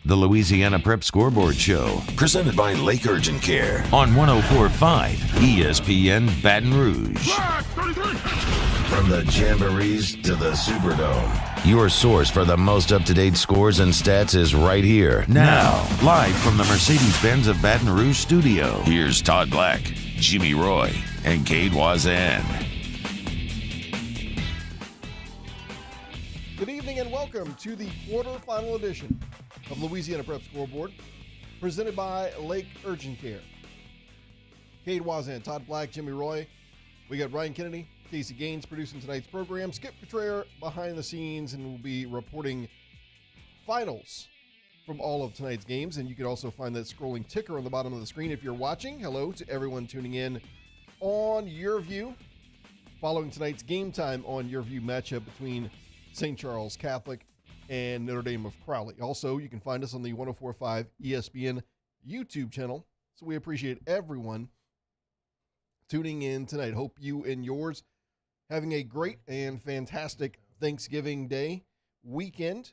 The Louisiana Prep Scoreboard Show, presented by Lake Urgent Care on 104.5 ESPN Baton Rouge. From the Jamborees to the Superdome, your source for the most up-to-date scores and stats is right here. Now, live from the Mercedes-Benz of Baton Rouge studio, here's Todd Black, Jimmy Roy, and Cade Wazan. Good evening and welcome to the quarterfinal edition of Louisiana Prep Scoreboard, presented by Lake Urgent Care. Cade Wazan, Todd Black, Jimmy Roy. We got Ryan Kennedy, Casey Gaines producing tonight's program. Skip Cotrere behind the scenes, and we'll be reporting finals from all of tonight's games. And you can also find that scrolling ticker on the bottom of the screen if you're watching. Hello to everyone tuning in on Your View. Following tonight's game time on Your View matchup between St. Charles Catholic and Notre Dame of Crowley. Also, you can find us on the 104.5 ESPN YouTube channel. So we appreciate everyone tuning in tonight. Hope you and yours having a great and fantastic Thanksgiving Day weekend.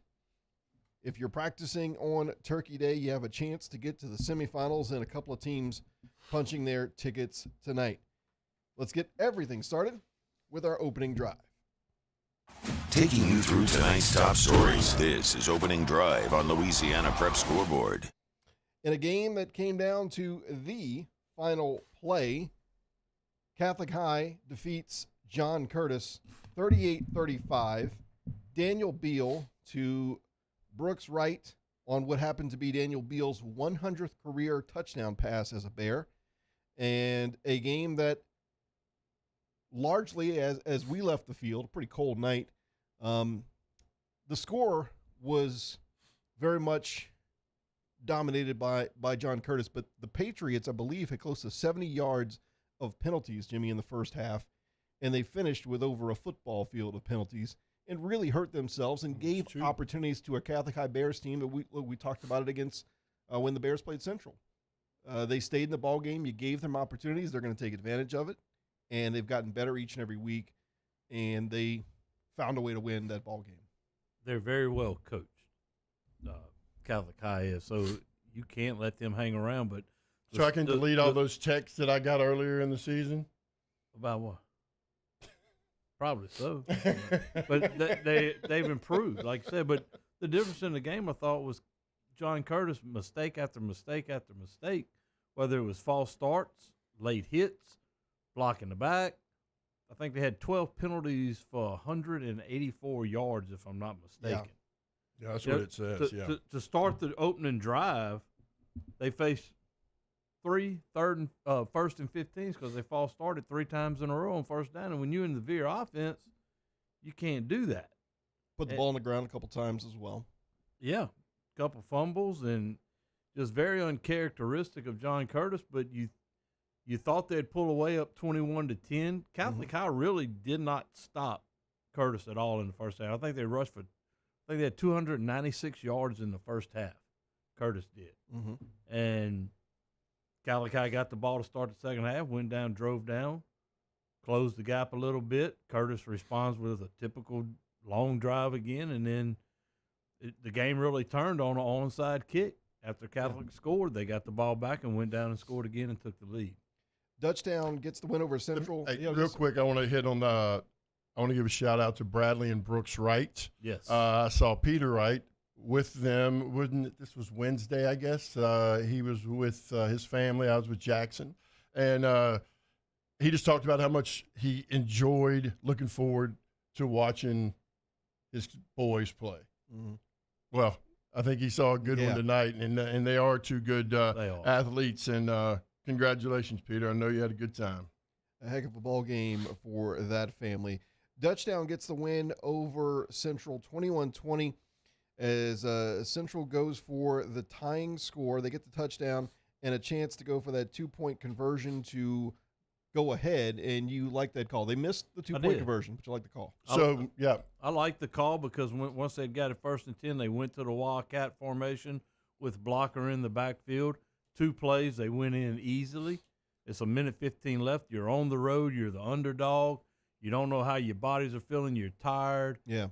If you're practicing on Turkey Day, you have a chance to get to the semifinals and a couple of teams punching their tickets tonight. Let's get everything started with our opening drive. Taking you through tonight's top stories, this is Opening Drive on Louisiana Prep Scoreboard. In a game that came down to the final play, Catholic High defeats John Curtis 38-35. Daniel Beal to Brooks Wright on what happened to be Daniel Beal's 100th career touchdown pass as a Bear. And a game that largely, as we left the field, a pretty cold night, the score was very much dominated by John Curtis, but the Patriots, I believe, had close to 70 yards of penalties, Jimmy, in the first half, and they finished with over a football field of penalties and really hurt themselves and gave opportunities to a Catholic High Bears team that we talked about it against when the Bears played Central. They stayed in the ball game. You gave them opportunities. They're going to take advantage of it, and they've gotten better each and every week, and they found a way to win that ball game. They're very well coached. Catholic High is, so you can't let them hang around. But so I can delete all those texts that I got earlier in the season? About what? Probably so. But they've improved, like I said. But the difference in the game, I thought, was John Curtis, mistake after mistake after mistake, whether it was false starts, late hits, blocking the back. I think they had 12 penalties for 184 yards, if I'm not mistaken. Yeah, that's what it says, To start the opening drive, they faced first and 15s because they false started 3 times in a row on first down. And when you're in the veer offense, you can't do that. Put the ball on the ground a couple times as well. Yeah, a couple fumbles, and just very uncharacteristic of John Curtis, but you thought they'd pull away up 21-10. Catholic High really did not stop Curtis at all in the first half. I think they had 296 yards in the first half. Curtis did. And Catholic High got the ball to start the second half, went down, drove down, closed the gap a little bit. Curtis responds with a typical long drive again, and then the game really turned on an onside kick. After Catholic scored, they got the ball back and went down and scored again and took the lead. Dutchtown gets the win over Central. Hey, real quick, I want to give a shout out to Bradley and Brooks Wright. Yes. I saw Peter Wright with them. This was Wednesday, I guess. He was with his family. I was with Jackson. And he just talked about how much he enjoyed looking forward to watching his boys play. Well, I think he saw a good one tonight, and they are two good athletes. And congratulations, Peter. I know you had a good time. A heck of a ball game for that family. Dutchtown gets the win over Central 21-20 as Central goes for the tying score. They get the touchdown and a chance to go for that 2-point conversion to go ahead, and you like that call. They missed the 2-point conversion, but you like the call. So, yeah. I like the call because once they got it 1st and 10, they went to the Wildcat formation with blocker in the backfield. 2 plays, they went in easily. It's a minute 15 left. You're on the road. You're the underdog. You don't know how your bodies are feeling. You're tired. Yeah.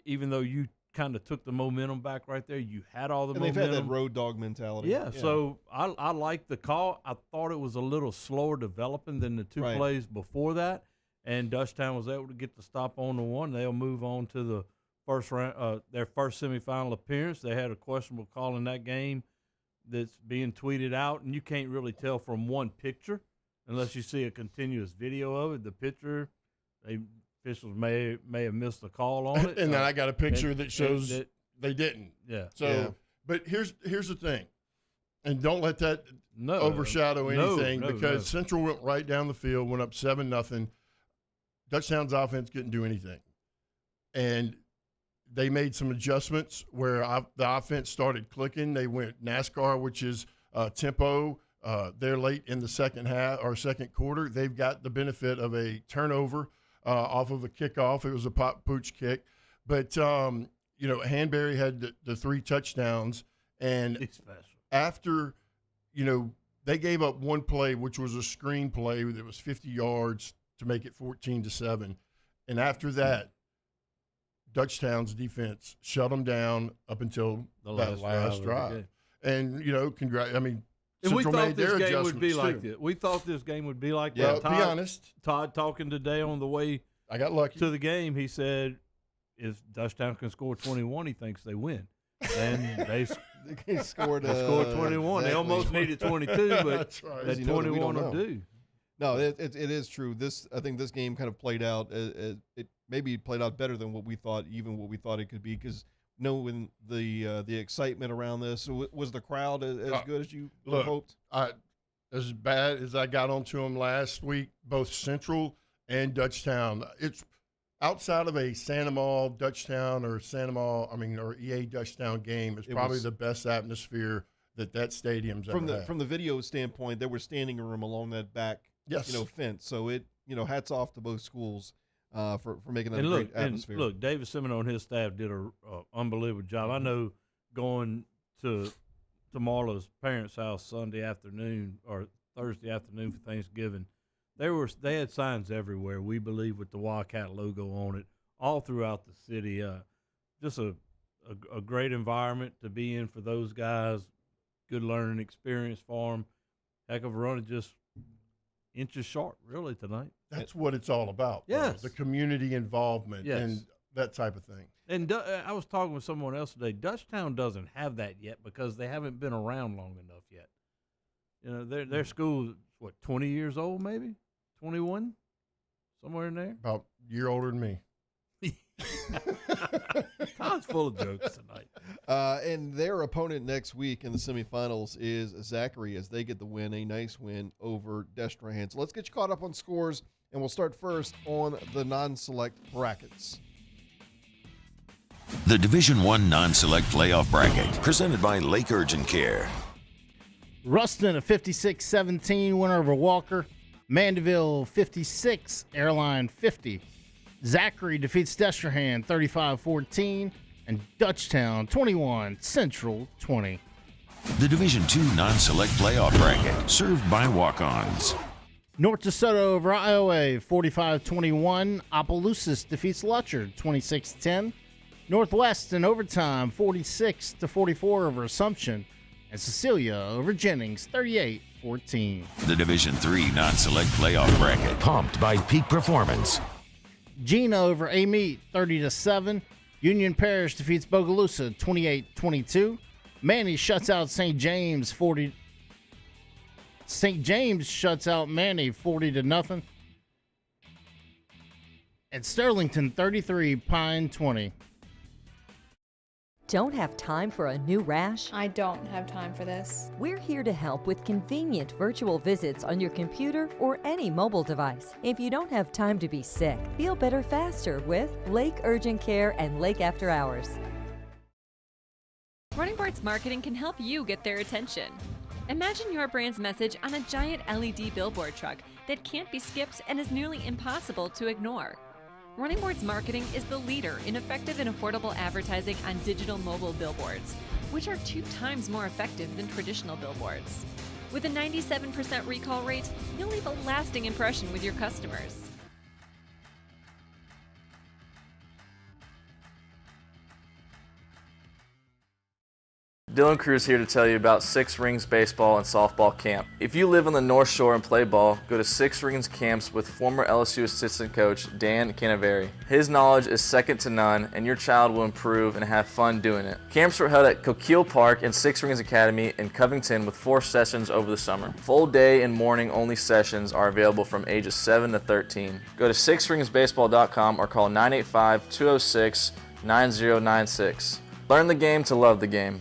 Even though you kind of took the momentum back right there. You had all the and momentum. they've had that road dog mentality. Yeah, so I like the call. I thought it was a little slower developing than the two plays before that, and Dutchtown was able to get the stop on the one. They'll move on to the first round, their first semifinal appearance. They had a questionable call in that game that's being tweeted out, and you can't really tell from one picture unless you see a continuous video of it. The picture, officials may have missed a call on it. And then I got a picture that shows they didn't. Yeah. So, but here's the thing, and don't let that overshadow anything because Central went right down the field, went up 7-0. Dutchtown's offense couldn't do anything, and they made some adjustments where the offense started clicking. They went NASCAR, which is tempo. They're late in the second half or second quarter. They've got the benefit of a turnover off of a kickoff. It was a pop pooch kick. But, Hanbury had the 3 touchdowns. And after, they gave up one play, which was a screen play that was 50 yards to make it 14-7. And after that, Dutchtown's defense shut them down up until that last drive. And, and we Central thought made this their game would be adjustments, like too. this. We thought this game would be like Well, that. to be honest, Todd talking today on the way I got lucky to the game, he said if Dutchtown can score 21, he thinks they win. And they scored 21. Exactly. They almost needed 22, but That's right. that You know that we 21 don't will know. do. No, it is true. I think this game kind of played out. It maybe played out better than what we thought it could be. Because knowing the excitement around this, was the crowd as good as you hoped? As bad as I got onto them last week, both Central and Dutchtown. It's outside of a Santa Maul Dutchtown or or EA Dutchtown game. It's probably the best atmosphere that stadium's ever had. From the video standpoint, there was standing room along that back fence. So hats off to both schools for making that a great atmosphere. And look, David Simmons on his staff did a unbelievable job. I know going to Marla's parents' house Sunday afternoon or Thursday afternoon for Thanksgiving, they had signs everywhere. We believe with the Wildcat logo on it, all throughout the city. Just a great environment to be in for those guys. Good learning experience for them. Heck of a run, just inches short, really, tonight. That's what it's all about. Yes. The community involvement and that type of thing. And I was talking with someone else today. Dutchtown doesn't have that yet because they haven't been around long enough yet. Their school is, 20 years old maybe? 21? Somewhere in there? About a year older than me. Todd's full of jokes tonight. And their opponent next week in the semifinals is Zachary as they get the win, a nice win over Destrehan. So let's get you caught up on scores, and we'll start first on the non-select brackets. The Division I non-select playoff bracket, presented by Lake Urgent Care. Ruston, a 56-17 winner over Walker. Mandeville, 56, Airline 50. Zachary defeats Destrehan 35-14, and Dutchtown 21, Central 20. The Division II non-select playoff bracket, served by walk-ons. North DeSoto over IOA 45-21. Opelousas defeats Lutcher 26-10. Northwest in overtime 46-44 over Assumption. And Cecilia over Jennings 38-14. The Division III non-select playoff bracket, pumped by Peak Performance. Gina over Amite 30-7. Union Parish defeats Bogalusa 28-22. Manny shuts out St. James 40. St. James shuts out Manny 40-0. And Sterlington 33, Pine 20. Don't have time for a new rash? I don't have time for this. We're here to help with convenient virtual visits on your computer or any mobile device. If you don't have time to be sick, feel better faster with Lake Urgent Care and Lake After Hours. Running Boards Marketing can help you get their attention. Imagine your brand's message on a giant LED billboard truck that can't be skipped and is nearly impossible to ignore. Running Boards Marketing is the leader in effective and affordable advertising on digital mobile billboards, which are 2 times more effective than traditional billboards. With a 97% recall rate, you'll leave a lasting impression with your customers. Dylan Cruz here to tell you about Six Rings Baseball and Softball Camp. If you live on the North Shore and play ball, go to Six Rings Camps with former LSU assistant coach Dan Canaveri. His knowledge is second to none, and your child will improve and have fun doing it. Camps were held at Coquille Park and Six Rings Academy in Covington with 4 sessions over the summer. Full day and morning only sessions are available from ages 7 to 13. Go to sixringsbaseball.com or call 985-206-9096. Learn the game to love the game.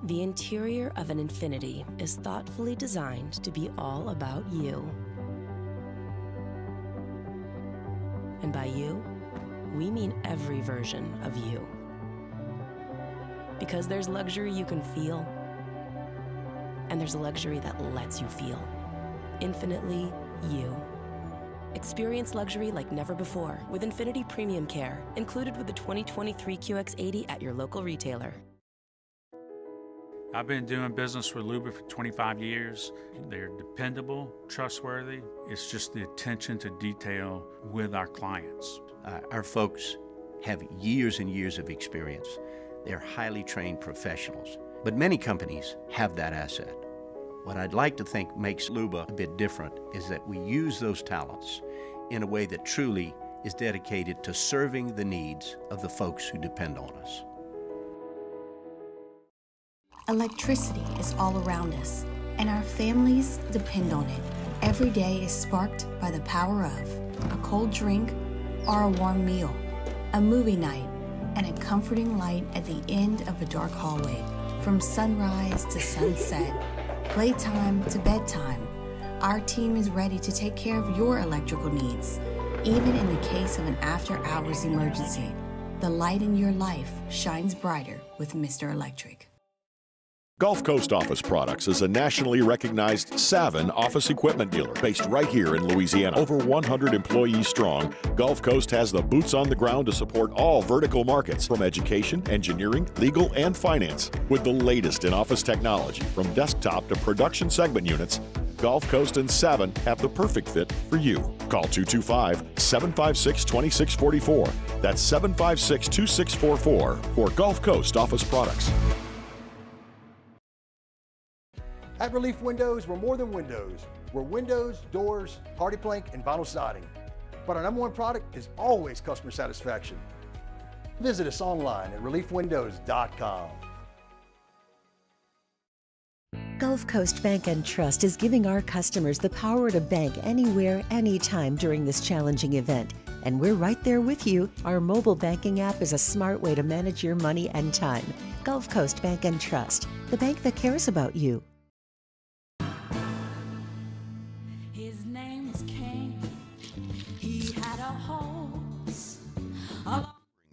The interior of an Infiniti is thoughtfully designed to be all about you. And by you, we mean every version of you. Because there's luxury you can feel, and there's luxury that lets you feel. Infinitely you. Experience luxury like never before with Infiniti Premium Care, included with the 2023 QX80 at your local retailer. I've been doing business with Luba for 25 years. They're dependable, trustworthy. It's just the attention to detail with our clients. Our folks have years and years of experience. They're highly trained professionals, but many companies have that asset. What I'd like to think makes Luba a bit different is that we use those talents in a way that truly is dedicated to serving the needs of the folks who depend on us. Electricity is all around us, and our families depend on it. Every day is sparked by the power of a cold drink or a warm meal, a movie night, and a comforting light at the end of a dark hallway. From sunrise to sunset, playtime to bedtime, our team is ready to take care of your electrical needs. Even in the case of an after-hours emergency, the light in your life shines brighter with Mr. Electric. Gulf Coast Office Products is a nationally recognized Savin office equipment dealer based right here in Louisiana. Over 100 employees strong, Gulf Coast has the boots on the ground to support all vertical markets, from education, engineering, legal, and finance. With the latest in office technology, from desktop to production segment units, Gulf Coast and Savin have the perfect fit for you. Call 225-756-2644. That's 756-2644 for Gulf Coast Office Products. At Relief Windows, we're more than windows. We're windows, doors, hardy plank, and vinyl siding. But our #1 product is always customer satisfaction. Visit us online at reliefwindows.com. Gulf Coast Bank and Trust is giving our customers the power to bank anywhere, anytime during this challenging event. And we're right there with you. Our mobile banking app is a smart way to manage your money and time. Gulf Coast Bank and Trust, the bank that cares about you. His name was King. He had a horse.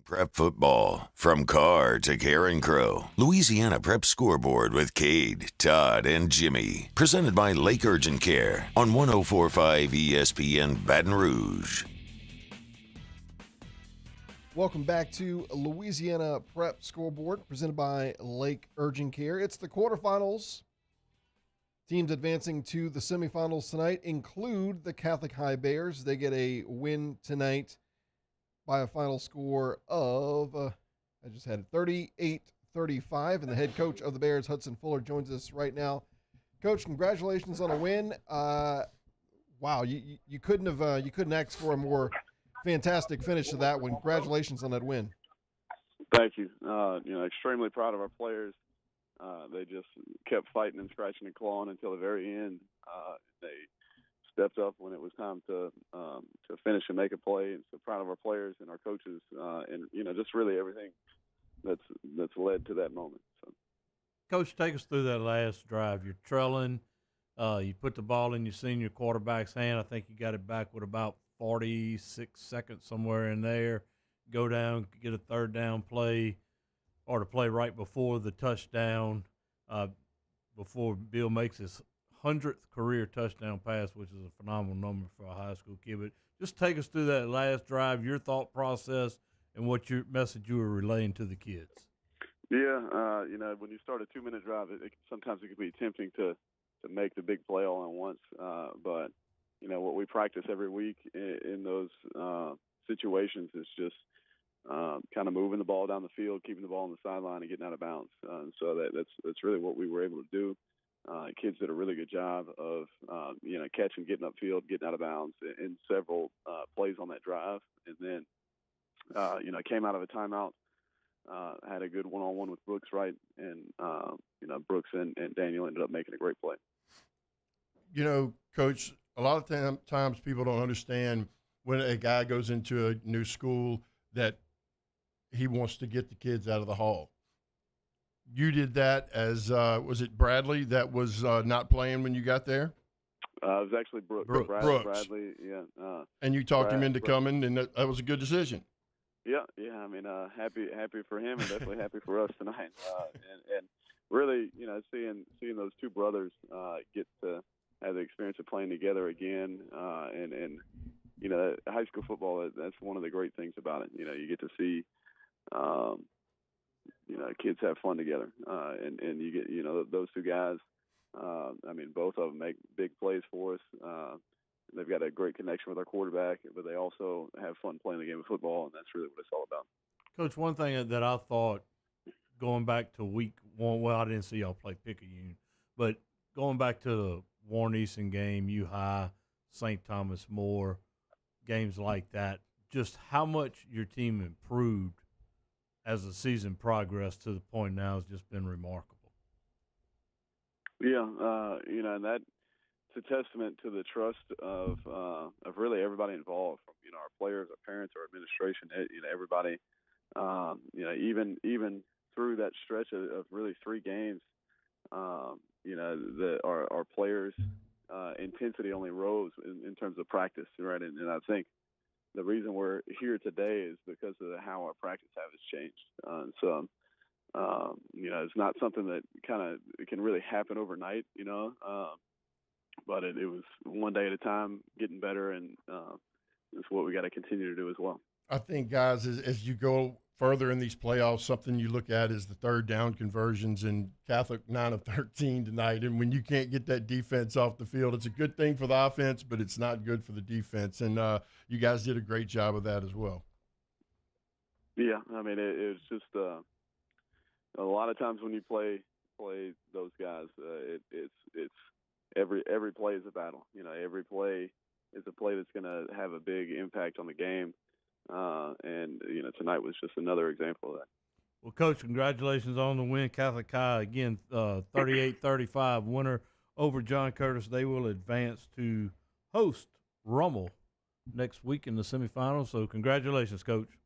Prep football from Carr to Karen Crow. Louisiana Prep Scoreboard with Cade, Todd, and Jimmy. Presented by Lake Urgent Care on 104.5 ESPN Baton Rouge. Welcome back to Louisiana Prep Scoreboard, presented by Lake Urgent Care. It's the quarterfinals. Teams advancing to the semifinals tonight include the Catholic High Bears. They get a win tonight by a final score of, 38-35. And the head coach of the Bears, Hudson Fuller, joins us right now. Coach, congratulations on a win. Wow, you couldn't ask for a more fantastic finish to that one. Congratulations on that win. Thank you. Extremely proud of our players. They just kept fighting and scratching and clawing until the very end. They stepped up when it was time to finish and make a play. And so proud of our players and our coaches, and just really everything that's led to that moment. So. Coach, take us through that last drive. You're trailing. You put the ball in your senior quarterback's hand. I think you got it back with about 46 seconds, somewhere in there. Go down, get a third down play, or the play right before the touchdown, before Bill makes his 100th career touchdown pass, which is a phenomenal number for a high school kid. But just take us through that last drive, your thought process, and what your message you were relaying to the kids. Yeah, when you start a 2-minute drive, sometimes it can be tempting to make the big play all at once. But what we practice every week in those situations is just kind of moving the ball down the field, keeping the ball on the sideline, and getting out of bounds. So that's really what we were able to do. Kids did a really good job of catching, getting upfield, getting out of bounds in several plays on that drive, and then came out of a timeout. Had a good one-on-one with Brooks, right, and Brooks and Daniel ended up making a great play. Coach, a lot of times people don't understand when a guy goes into a new school that he wants to get the kids out of the hall. You did that as was it Bradley that was not playing when you got there? It was actually Brooks. Brooks. Bradley, yeah. And you talked him into coming, and that was a good decision. Yeah. I mean, happy for him, and definitely happy for us tonight. And really, seeing those two brothers get to have the experience of playing together again, and high school football. That's one of the great things about it. You get to see, kids have fun together, and you get those two guys. I mean, both of them make big plays for us. They've got a great connection with our quarterback, but they also have fun playing the game of football, and that's really what it's all about. Coach, one thing that I thought going back to week one, well, I didn't see y'all play Picayune, but going back to the Warren Easton game, U-High, St. Thomas More, games like that, just how much your team improved as the season progressed to the point now has just been remarkable. Yeah, and that it's a testament to the trust of really everybody involved, from our players, our parents, our administration, everybody. Even through that stretch of really 3 games, our players' intensity only rose in terms of practice, right? And I think the reason we're here today is because of how our practice habits changed. So it's not something that it can really happen overnight, but it was one day at a time, getting better, and it's what we got to continue to do as well. I think, guys, as you go further in these playoffs, something you look at is the third down conversions, and Catholic 9 of 13 tonight. And when you can't get that defense off the field, it's a good thing for the offense, but it's not good for the defense. And you guys did a great job of that as well. Yeah, I mean, it's just a lot of times when you play those guys, it's every play is a battle. Every play is a play that's going to have a big impact on the game. And tonight was just another example of that. Well, Coach, congratulations on the win. Catholic High, again, 38-35 winner over John Curtis. They will advance to host Rummel next week in the semifinals. So congratulations, Coach.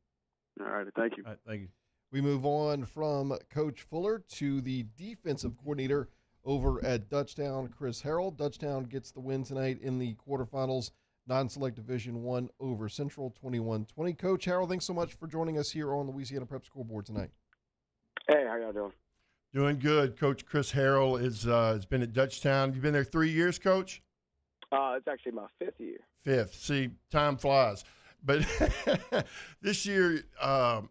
All right, thank you. All right, thank you. We move on from Coach Fuller to the defensive coordinator over at Dutchtown, Chris Harrell. Dutchtown gets the win tonight in the quarterfinals, non-select Division I over Central, 21-20. Coach Harrell, thanks so much for joining us here on Louisiana Prep Scoreboard tonight. Hey, how y'all doing? Doing good. Coach Chris Harrell has been at Dutchtown. You've been there 3 years, Coach? It's actually my 5th year. 5th. See, time flies. But this year, and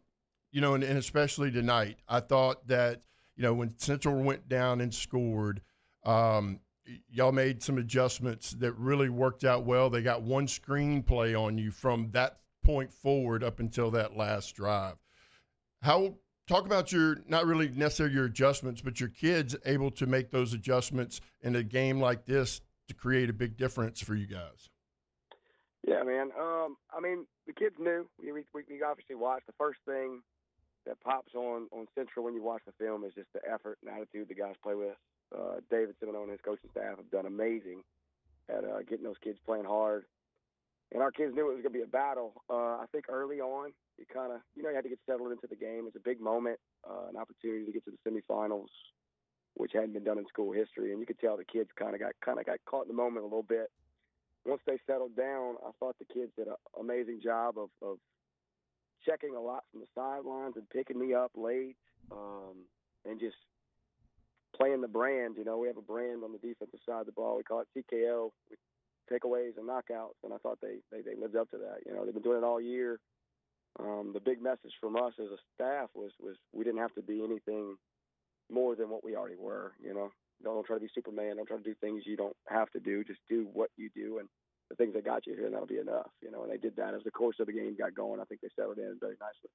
especially tonight, I thought that, when Central went down and scored, y'all made some adjustments that really worked out well. They got one screenplay on you from that point forward up until that last drive. Talk about not really necessarily your adjustments, but your kids able to make those adjustments in a game like this to create a big difference for you guys. Yeah, man. The kids knew. We obviously watched. The first thing that pops on Central when you watch the film is just the effort and attitude the guys play with. David Semino and his coaching staff have done amazing at getting those kids playing hard. And our kids knew it was going to be a battle. I think early on, you kind of, you had to get settled into the game. It's a big moment, an opportunity to get to the semifinals, which hadn't been done in school history. And you could tell the kids kind of got caught in the moment a little bit. Once they settled down, I thought the kids did an amazing job of checking a lot from the sidelines and picking me up late, and just playing the brand. We have a brand on the defensive side of the ball. We call it TKO, with takeaways and knockouts, and I thought they lived up to that. They've been doing it all year. The big message from us as a staff was we didn't have to be anything more than what we already were. Don't try to be Superman. Don't try to do things you don't have to do. Just do what you do and the things that got you here, and that'll be enough. And they did that as the course of the game got going. I think they settled in very nicely.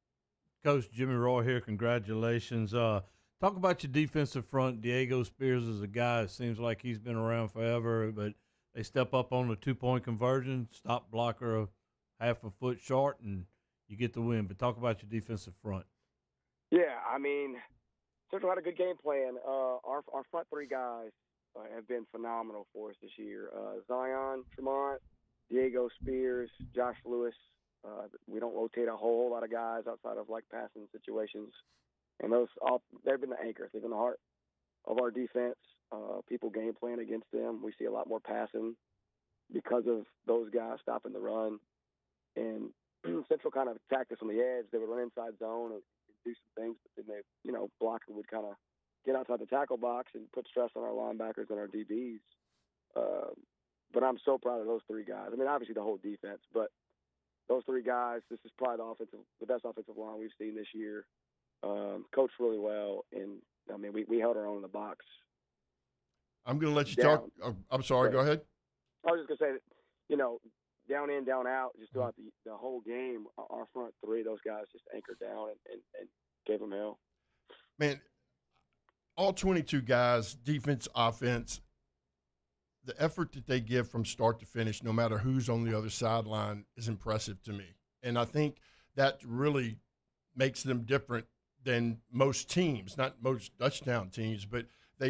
Coach Jimmy Roy here. Congratulations. Talk about your defensive front. Diego Spears is a guy, it seems like he's been around forever, but they step up on the 2-point conversion, stop blocker a half a foot short, and you get the win. But talk about your defensive front. Yeah, I mean, Central had a good game plan. Our front three guys have been phenomenal for us this year. Zion Tremont, Diego Spears, Josh Lewis. We don't rotate a whole lot of guys outside of, like, passing situations. And they've been the anchors. They've been the heart of our defense. People game plan against them. We see a lot more passing because of those guys stopping the run. And Central kind of attacked us on the edge. They would run inside zone and do some things, but then blocker would kind of get outside the tackle box and put stress on our linebackers and our DBs. But I'm so proud of those three guys. I mean, obviously the whole defense, but those three guys, this is probably the best offensive line we've seen this year. Coached really well, and I mean, we held our own in the box. I'm going to let you talk. I'm sorry. Go ahead. I was just going to say that, down in, down out, just throughout the whole game, our front three, those guys just anchored down and gave them hell. Man, all 22 guys, defense, offense, the effort that they give from start to finish, no matter who's on the other sideline, is impressive to me. And I think that really makes them different than most teams, not most touchdown teams, but they're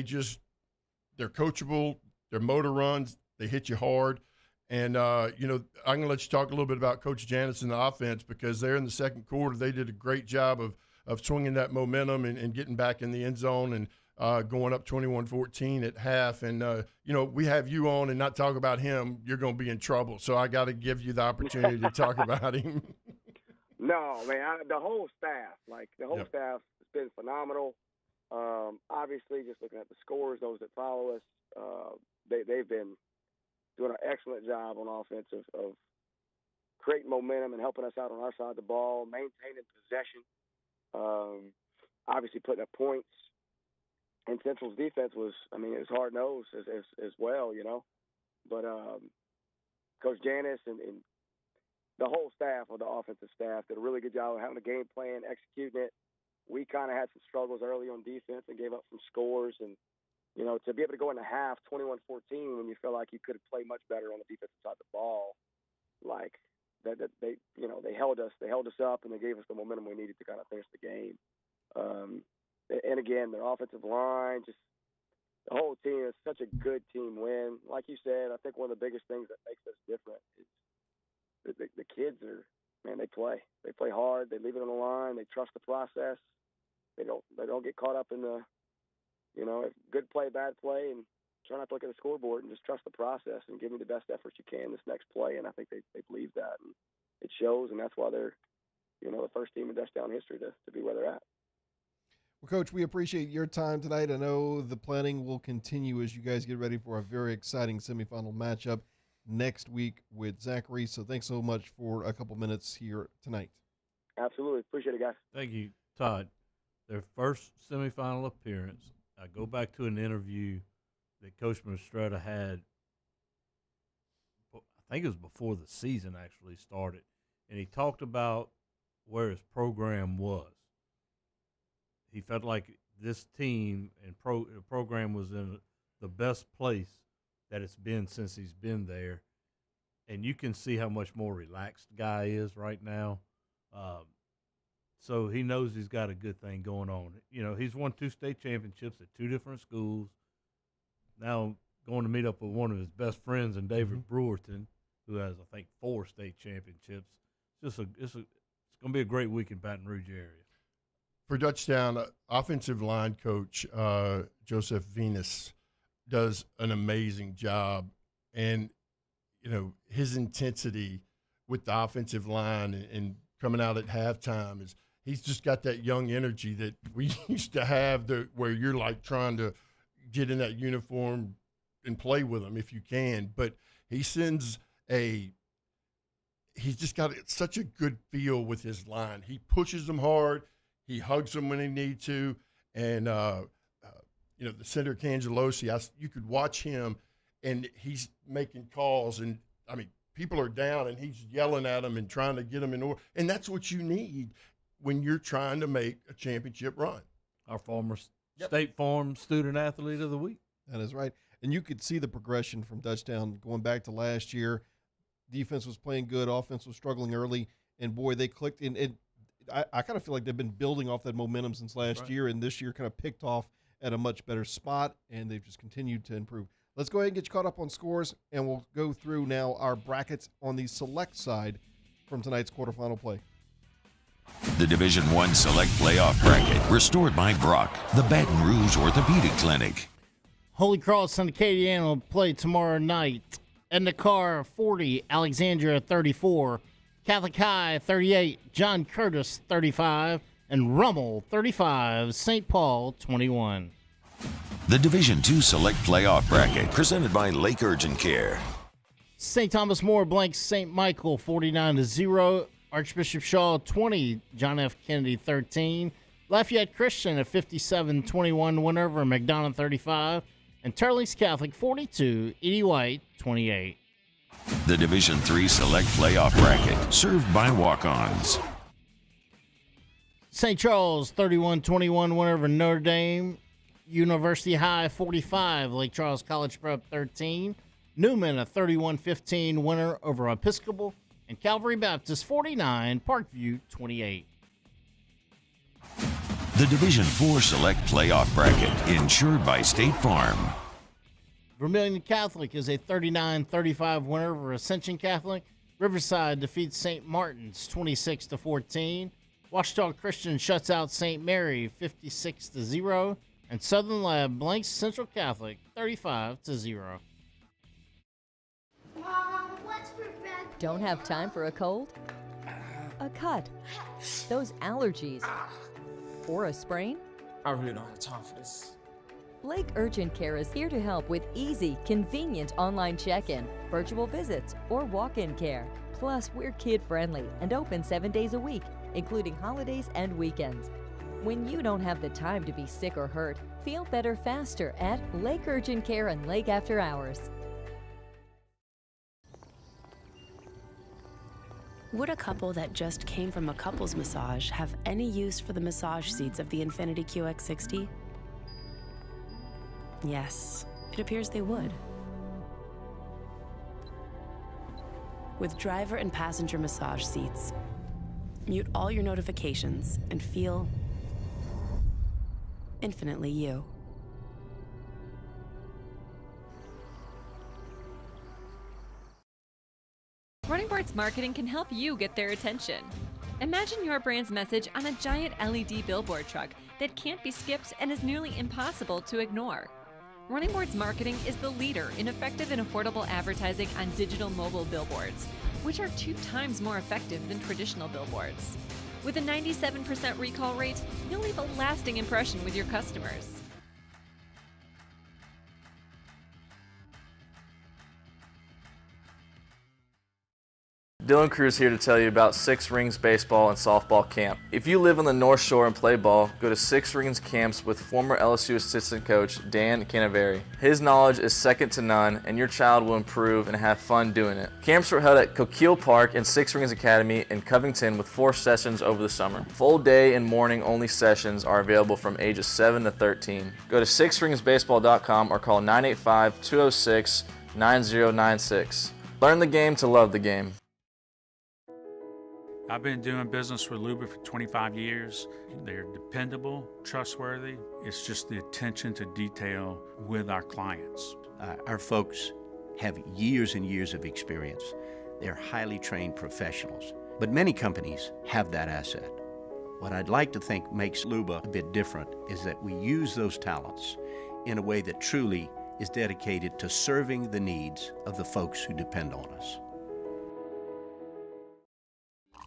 coachable, they're motor runs, they hit you hard. And, I'm going to let you talk a little bit about Coach Janis and the offense, because there in the second quarter, they did a great job of swinging that momentum and getting back in the end zone and going up 21-14 at half. And, we have you on and not talk about him, you're going to be in trouble. So I got to give you the opportunity to talk about him. No, man, the whole staff, staff has been phenomenal. Obviously, just looking at the scores, those that follow us, they've been doing an excellent job on offense of creating momentum and helping us out on our side of the ball, maintaining possession, obviously putting up points. And Central's defense was hard-nosed as well, But Coach Janis and the whole staff of the offensive staff did a really good job of having a game plan, executing it. We kind of had some struggles early on defense and gave up some scores. And, to be able to go into half 21-14 when you feel like you could have played much better on the defensive side of the ball, like that they held us up and they gave us the momentum we needed to kind of finish the game. And again, their offensive line, just the whole team is such a good team win. Like you said, I think one of the biggest things that makes us different is the kids they play hard. They leave it on the line. They trust the process. They don't get caught up in the, good play, bad play, and try not to look at the scoreboard and just trust the process and give me the best efforts you can this next play. And I think they believe that, and it shows. And that's why they're, the first team in touchdown history to be where they're at. Well, Coach, we appreciate your time tonight. I know the planning will continue as you guys get ready for a very exciting semifinal matchup next week with Zachary. So thanks so much for a couple minutes here tonight. Absolutely. Appreciate it, guys. Thank you, Todd. Their first semifinal appearance. I go back to an interview that Coach Mastretta had, I think it was before the season actually started, and he talked about where his program was. He felt like this team and program was in the best place that it's been since he's been there. And you can see how much more relaxed the guy is right now. So he knows he's got a good thing going on. He's won 2 state championships at 2 different schools. Now going to meet up with one of his best friends in David Brewerton, who has, I think, 4 state championships. It's going to be a great week in Baton Rouge area. For Dutchtown, offensive line coach Joseph Venus does an amazing job. And, his intensity with the offensive line and coming out at halftime is he's just got that young energy that we used to have where you're like trying to get in that uniform and play with him if you can. But he's just got such a good feel with his line. He pushes them hard. He hugs them when he needs to. And, the center Cangelosi, you could watch him, and he's making calls. And, people are down, and he's yelling at them and trying to get them in order. And that's what you need when you're trying to make a championship run. Our former State Farm Student Athlete of the Week. That is right. And you could see the progression from Dutchtown going back to last year. Defense was playing good. Offense was struggling early. And, boy, they clicked. And I kind of feel like they've been building off that momentum since last year, and this year kind of picked off at a much better spot, and they've just continued to improve. Let's go ahead and get you caught up on scores, and we'll go through now our brackets on the select side from tonight's quarterfinal play. The Division I Select Playoff Bracket, restored by Brock, the Baton Rouge Orthopedic Clinic. Holy Cross and Acadiana will play tomorrow night. Endicott 40, Alexandria 34, Catholic High 38, John Curtis 35, and Rummel 35, St. Paul 21. The Division II Select Playoff Bracket, presented by Lake Urgent Care. St. Thomas More blanks St. Michael 49-0, Archbishop Shaw 20, John F. Kennedy 13, Lafayette Christian a 57-21 win over McDonough 35, and Turley's Catholic 42, Edie White 28. The Division III Select Playoff Bracket, served by walk-ons. St. Charles 31-21 win over Notre Dame, University High 45, Lake Charles College Prep 13, Newman a 31-15 winner over Episcopal, and Calvary Baptist 49, Parkview 28. The Division IV Select Playoff Bracket, insured by State Farm. Vermilion Catholic is a 39-35 winner over Ascension Catholic. Riverside defeats St. Martin's 26-14. Ouachita Christian shuts out St. Mary 56-0. And Southern Lab blanks Central Catholic 35-0. Don't have time for a cold? A cut? Those allergies? Or a sprain? I really don't have time for this. Lake Urgent Care is here to help with easy, convenient online check-in, virtual visits, or walk-in care. Plus, we're kid-friendly and open 7 days a week, including holidays and weekends. When you don't have the time to be sick or hurt, feel better faster at Lake Urgent Care and Lake After Hours. Would a couple that just came from a couples massage have any use for the massage seats of the Infiniti QX60? Yes, it appears they would. With driver and passenger massage seats, mute all your notifications and feel infinitely you. Running Boards Marketing can help you get their attention. Imagine your brand's message on a giant LED billboard truck that can't be skipped and is nearly impossible to ignore. Running Boards Marketing is the leader in effective and affordable advertising on digital mobile billboards, which are 2 times more effective than traditional billboards. With a 97% recall rate, you'll leave a lasting impression with your customers. Dylan Cruz here to tell you about Six Rings Baseball and Softball Camp. If you live on the North Shore and play ball, go to Six Rings Camps with former LSU assistant coach Dan Canaveri. His knowledge is second to none, and your child will improve and have fun doing it. Camps were held at Coquille Park and Six Rings Academy in Covington with 4 sessions over the summer. Full day and morning only sessions are available from ages 7 to 13. Go to sixringsbaseball.com or call 985-206-9096. Learn the game to love the game. I've been doing business with Luba for 25 years. They're dependable, trustworthy. It's just the attention to detail with our clients. Our folks have years and years of experience. They're highly trained professionals. But many companies have that asset. What I'd like to think makes Luba a bit different is that we use those talents in a way that truly is dedicated to serving the needs of the folks who depend on us.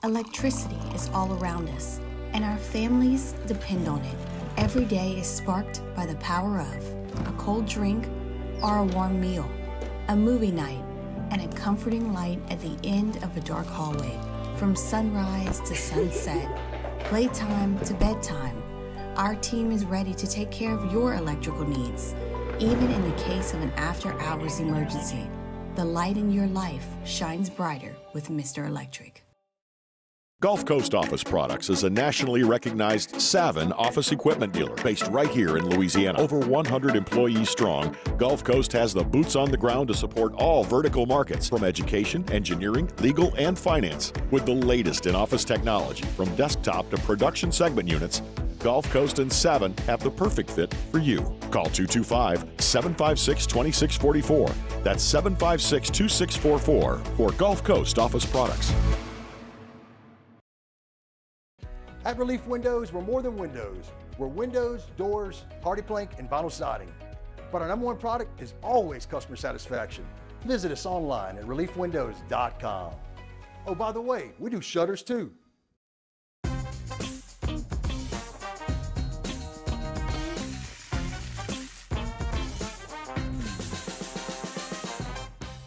Electricity is all around us, and our families depend on it. Every day is sparked by the power of a cold drink or a warm meal, a movie night, and a comforting light at the end of a dark hallway. From sunrise to sunset, playtime to bedtime, our team is ready to take care of your electrical needs. Even in the case of an after-hours emergency, the light in your life shines brighter with Mr. Electric. Gulf Coast Office Products is a nationally recognized Savin office equipment dealer based right here in Louisiana. Over 100 employees strong, Gulf Coast has the boots on the ground to support all vertical markets, from education, engineering, legal, and finance. With the latest in office technology, from desktop to production segment units, Gulf Coast and Savin have the perfect fit for you. Call 225-756-2644. That's 756-2644 for Gulf Coast Office Products. At Relief Windows, we're more than windows. We're windows, doors, party plank, and vinyl siding. But our number one product is always customer satisfaction. Visit us online at reliefwindows.com. Oh, by the way, we do shutters too.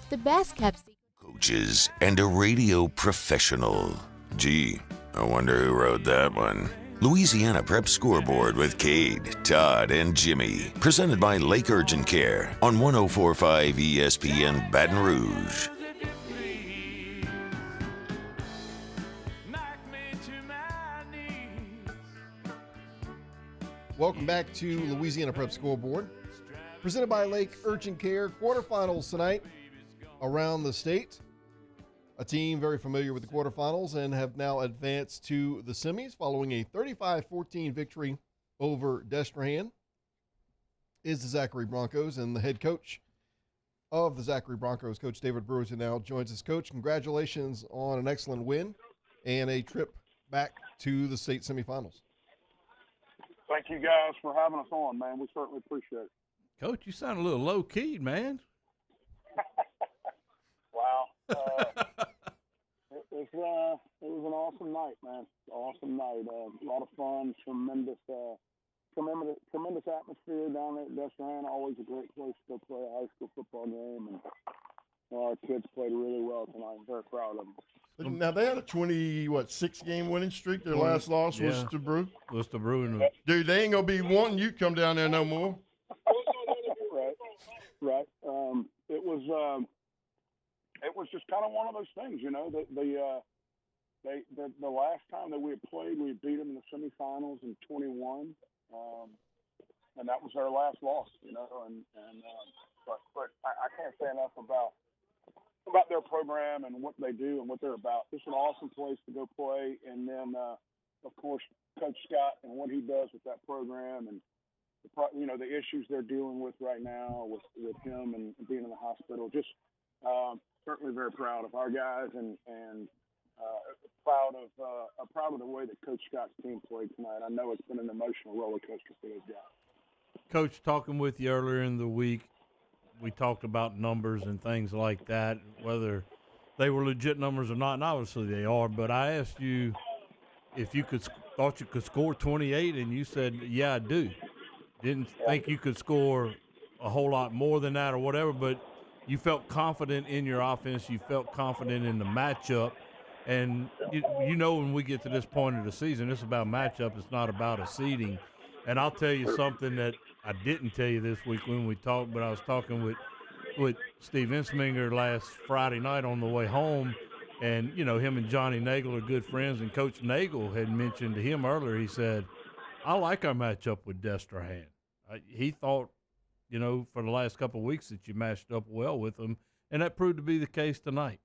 The best kept secret. Coaches and a radio professional. Gee, I wonder who wrote that one. Louisiana Prep Scoreboard with Cade, Todd, and Jimmy. Presented by Lake Urgent Care on 104.5 ESPN Baton Rouge. Welcome back to Louisiana Prep Scoreboard. Presented by Lake Urgent Care. Quarterfinals tonight around the state. A team very familiar with the quarterfinals and have now advanced to the semis following a 35-14 victory over Destrehan is the Zachary Broncos, and the head coach of the Zachary Broncos, Coach David Brewers, now joins us. Coach, congratulations on an excellent win and a trip back to the state semifinals. Thank you guys for having us on, man. We certainly appreciate it. Coach, you sound a little low-keyed, man. Wow. It was an awesome night, man. Awesome night. A lot of fun, tremendous atmosphere down there at Destrehan. Always a great place to go play a high school football game. And our kids played really well tonight. I'm very proud of them. Now, they had a 6-game winning streak. Their last loss was to Brew. Was to Brew. Dude, they ain't going to be wanting you to come down there no more. Right. It was just kind of one of those things, you know. The last time that we had played, we beat them in the semifinals in 21, and that was our last loss, you know. But I can't say enough about their program and what they do and what they're about. It's an awesome place to go play, and then of course Coach Scott and what he does with that program, and the issues they're dealing with right now with him and being in the hospital. Just certainly very proud of our guys and proud of the way that Coach Scott's team played tonight. I know it's been an emotional roller coaster for those guys. Coach, talking with you earlier in the week, we talked about numbers and things like that, whether they were legit numbers or not, and obviously they are. But I asked you if you thought you could score 28, and you said, "Yeah, I do." Didn't think you could score a whole lot more than that or whatever, but you felt confident in your offense. You felt confident in the matchup. And, you know, when we get to this point of the season, it's about matchup. It's not about a seeding. And I'll tell you something that I didn't tell you this week when we talked, but I was talking with Steve Insminger last Friday night on the way home. And, you know, him and Johnny Nagel are good friends. And Coach Nagel had mentioned to him earlier, he said, I like our matchup with Destrehan. He thought, you know, for the last couple of weeks that you matched up well with them, and that proved to be the case tonight.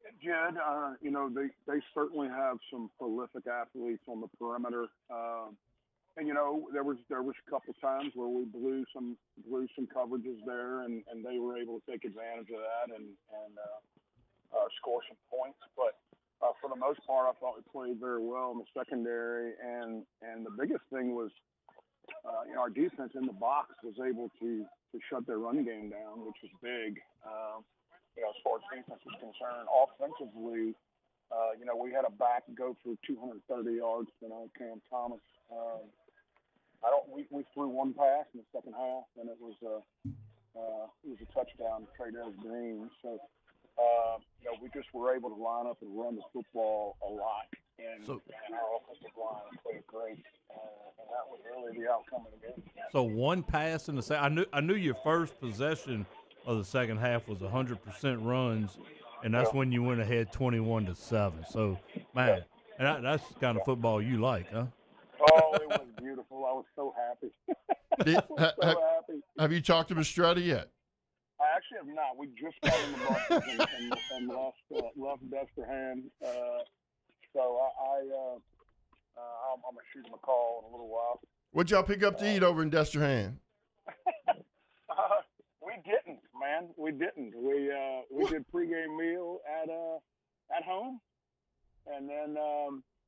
It did. You know, they certainly have some prolific athletes on the perimeter. And, you know, there was a couple of times where we blew some coverages there, and they were able to take advantage of that and score some points. But for the most part, I thought we played very well in the secondary. And the biggest thing was, you know, our defense in the box was able to shut their run game down, which was big, you know, as far as defense was concerned. Offensively, you know, we had a back go for 230 yards tonight, Cam Thomas. We threw one pass in the second half, and it was a touchdown to Trader Green. So, you know, we just were able to line up and run the football a lot, and our offensive line played great. And that was really the outcome of the game. So one pass in the second. I knew your first possession of the second half was 100% runs. and that's when you went ahead 21-7. So, man, and that's the kind of football you like, huh? Oh, it was beautiful. I was so happy. Happy. Have you talked to Mistretta yet? I actually have not. We just got in the buses and left Destrehan. So I'm going to shoot him a call in a little while. What'd y'all pick up to eat over in Destrehan? We didn't, man. We didn't. We did pregame meal at home, and then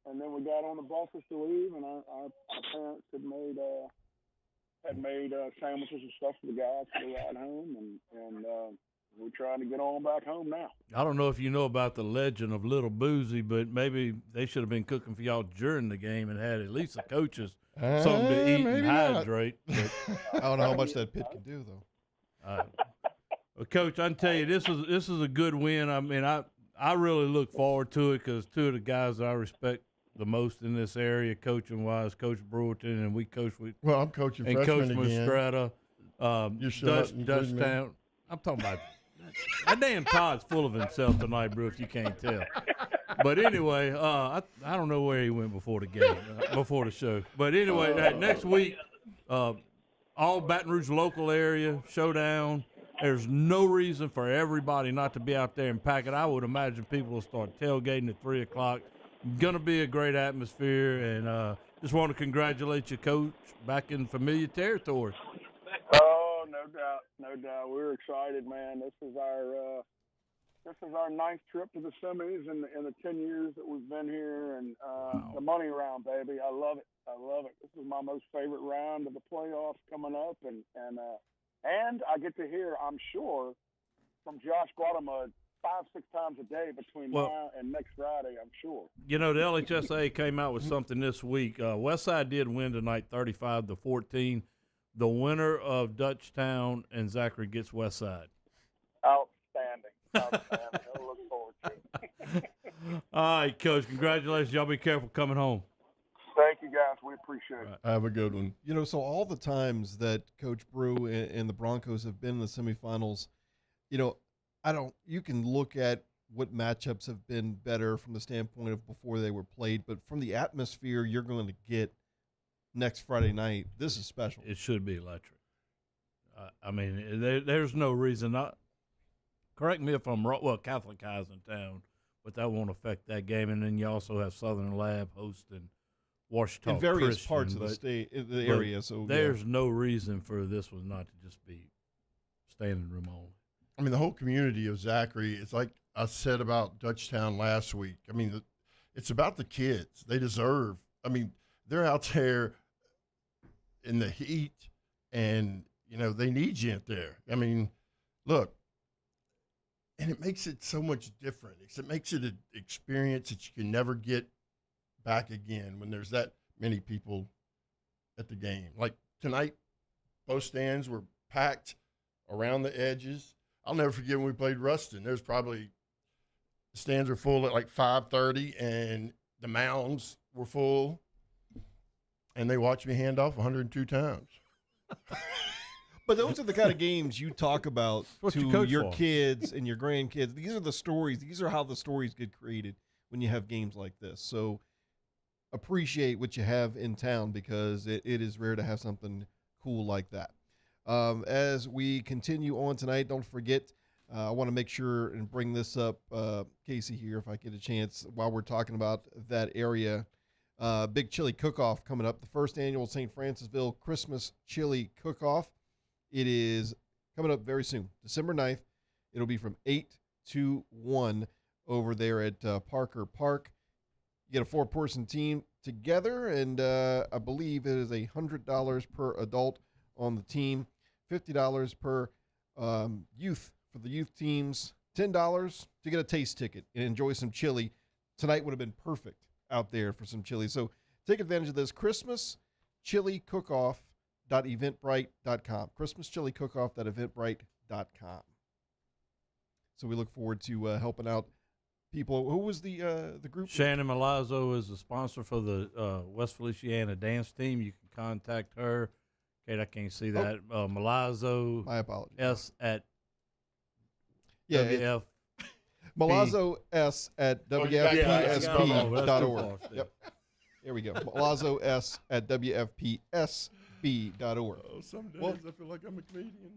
we got on the buses to leave, and our parents had made sandwiches and stuff for the guys for the ride home, and we're trying to get on back home now. I don't know if you know about the legend of Little Boozy, but maybe they should have been cooking for y'all during the game and had at least the coaches something to eat and hydrate. But I don't know how much that pit can do, though. Well, Coach, I can tell you this is a good win. I mean, I really look forward to it because two of the guys that I respect the most in this area, coaching wise, Coach Brewerton, and we coach with. Well, I'm coaching and freshman Coach again. Mistretta, Dutchtown. I'm talking about that damn Todd's full of himself tonight, bro. If you can't tell. But anyway, I don't know where he went before the game, before the show. But anyway, next week, all Baton Rouge local area showdown. There's no reason for everybody not to be out there and pack it. I would imagine people will start tailgating at 3 o'clock. Going to be a great atmosphere, and just want to congratulate you, Coach, back in familiar territory. Oh, no doubt. We're excited, man. This is our ninth trip to the semis in the 10 years that we've been here, and the money round, baby. I love it. This is my most favorite round of the playoffs coming up, and I get to hear, I'm sure, from Josh Guatemala 5-6 times a day between now and next Friday, I'm sure. You know, the LHSA came out with something this week. Westside did win tonight 35-14. The winner of Dutchtown and Zachary gets Westside. Outstanding. I look forward to it. All right, Coach, congratulations. Y'all be careful coming home. Thank you, guys. We appreciate it. Have a good one. You know, so all the times that Coach Brew and the Broncos have been in the semifinals, you know, you can look at what matchups have been better from the standpoint of before they were played, but from the atmosphere you're going to get next Friday night, this is special. It should be electric. I mean, there's no reason not. Correct me if I'm wrong. Well, Catholic High's in town, but that won't affect that game. And then you also have Southern Lab hosting Washington in various Christian, parts of the state, the area. So there's no reason for this one not to just be standing room only. I mean, the whole community of Zachary, it's like I said about Dutchtown last week. I mean, it's about the kids. They deserve. I mean, they're out there in the heat, and, you know, they need you out there. I mean, look, and it makes it so much different. It makes it an experience that you can never get back again when there's that many people at the game. Like tonight, both stands were packed around the edges. I'll never forget when we played Ruston. There's probably the stands were full at like 5:30, and the mounds were full, and they watched me hand off 102 times. But those are the kind of games you talk about to your for? kids and your grandkids. These are the stories. These are how the stories get created when you have games like this. So appreciate what you have in town, because it is rare to have something cool like that. As we continue on tonight, don't forget, I want to make sure and bring this up, Casey here, if I get a chance, while we're talking about that area. Big Chili Cook-Off coming up, the first annual St. Francisville Christmas Chili Cook-Off. It is coming up very soon, December 9th. It'll be from 8 to 1 over there at Parker Park. You get a 4-person team together, and I believe it is $100 per adult on the team, $50 per youth for the youth teams, $10 to get a taste ticket and enjoy some chili. Tonight would have been perfect out there for some chili. So take advantage of this Christmas Chili Cook-Off.eventbrite.com. Christmas Chili Cook-Off.eventbrite.com. So we look forward to helping out people. Who was the group? Shannon Milazzo is the sponsor for the West Feliciana dance team. You can contact her. Kate, I can't see that. Milazzo. My apologies. S at yeah, WF. Malazzo S at WFPSB.org. Yep. Here we go. Malazzo S at WFPSB.org. Oh, some days Well, I feel like I'm a comedian.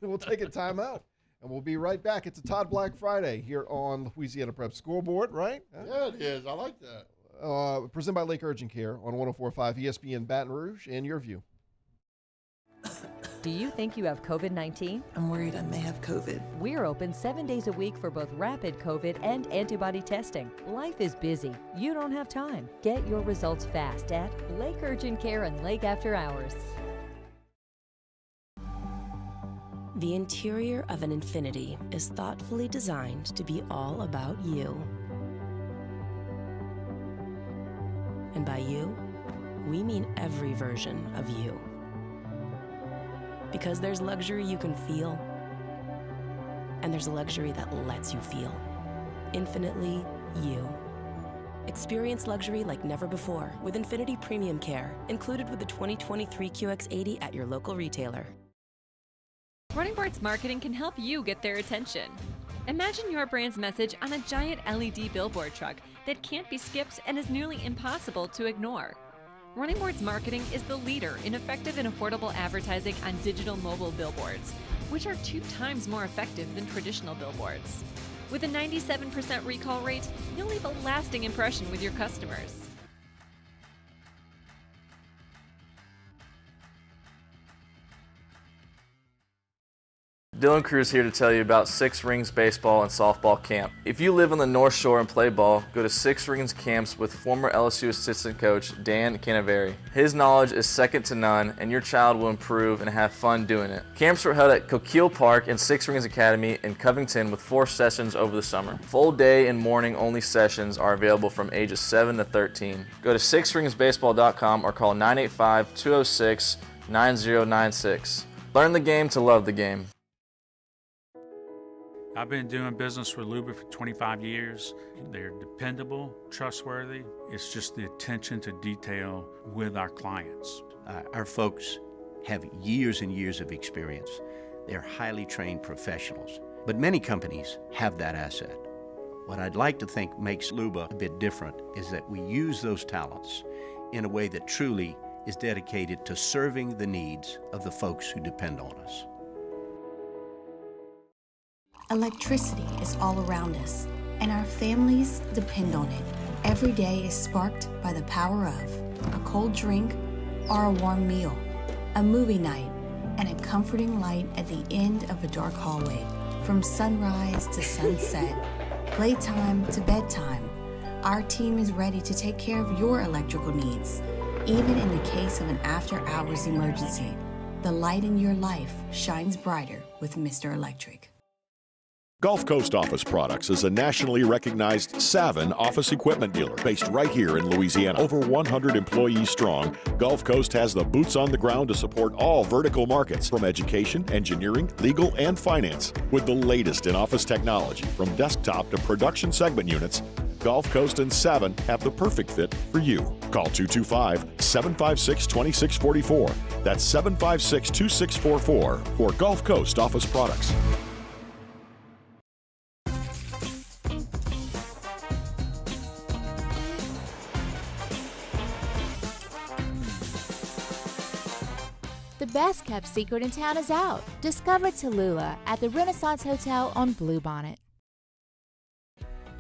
we'll take a time out, and we'll be right back. It's a Todd Black Friday here on Louisiana Prep Scoreboard, right? Yeah, it is. I like that. Presented by Lake Urgent Care on 104.5 ESPN Baton Rouge and Your View. Do you think you have COVID-19? I'm worried I may have COVID. We're open 7 days a week for both rapid COVID and antibody testing. Life is busy. You don't have time. Get your results fast at Lake Urgent Care and Lake After Hours. The interior of an Infiniti is thoughtfully designed to be all about you. And by you, we mean every version of you. Because there's luxury you can feel, and there's luxury that lets you feel. Infinitely you. Experience luxury like never before with Infiniti Premium Care, included with the 2023 QX80 at your local retailer. Running Boards marketing can help you get their attention. Imagine your brand's message on a giant LED billboard truck that can't be skipped and is nearly impossible to ignore. Running Boards marketing is the leader in effective and affordable advertising on digital mobile billboards, which are 2 times more effective than traditional billboards. With a 97% recall rate, you'll leave a lasting impression with your customers. Dylan Cruz here to tell you about Six Rings Baseball and Softball Camp. If you live on the North Shore and play ball, go to Six Rings Camps with former LSU assistant coach Dan Canaveri. His knowledge is second to none, and your child will improve and have fun doing it. Camps were held at Coquille Park and Six Rings Academy in Covington with 4 sessions over the summer. Full day and morning only sessions are available from ages 7 to 13. Go to sixringsbaseball.com or call 985-206-9096. Learn the game to love the game. I've been doing business with Luba for 25 years. They're dependable, trustworthy. It's just the attention to detail with our clients. Our folks have years and years of experience. They're highly trained professionals, but many companies have that asset. What I'd like to think makes Luba a bit different is that we use those talents in a way that truly is dedicated to serving the needs of the folks who depend on us. Electricity is all around us, and our families depend on it. Every day is sparked by the power of a cold drink or a warm meal, a movie night, and a comforting light at the end of a dark hallway. From sunrise to sunset, playtime to bedtime, our team is ready to take care of your electrical needs. Even in the case of an after-hours emergency, the light in your life shines brighter with Mr. Electric. Gulf Coast Office Products is a nationally recognized Savin office equipment dealer based right here in Louisiana. Over 100 employees strong, Gulf Coast has the boots on the ground to support all vertical markets, from education, engineering, legal, and finance. With the latest in office technology, from desktop to production segment units, Gulf Coast and Savin have the perfect fit for you. Call 225-756-2644. That's 756-2644 for Gulf Coast Office Products. The best kept secret in town is out. Discover Tallulah at the Renaissance Hotel on Bluebonnet.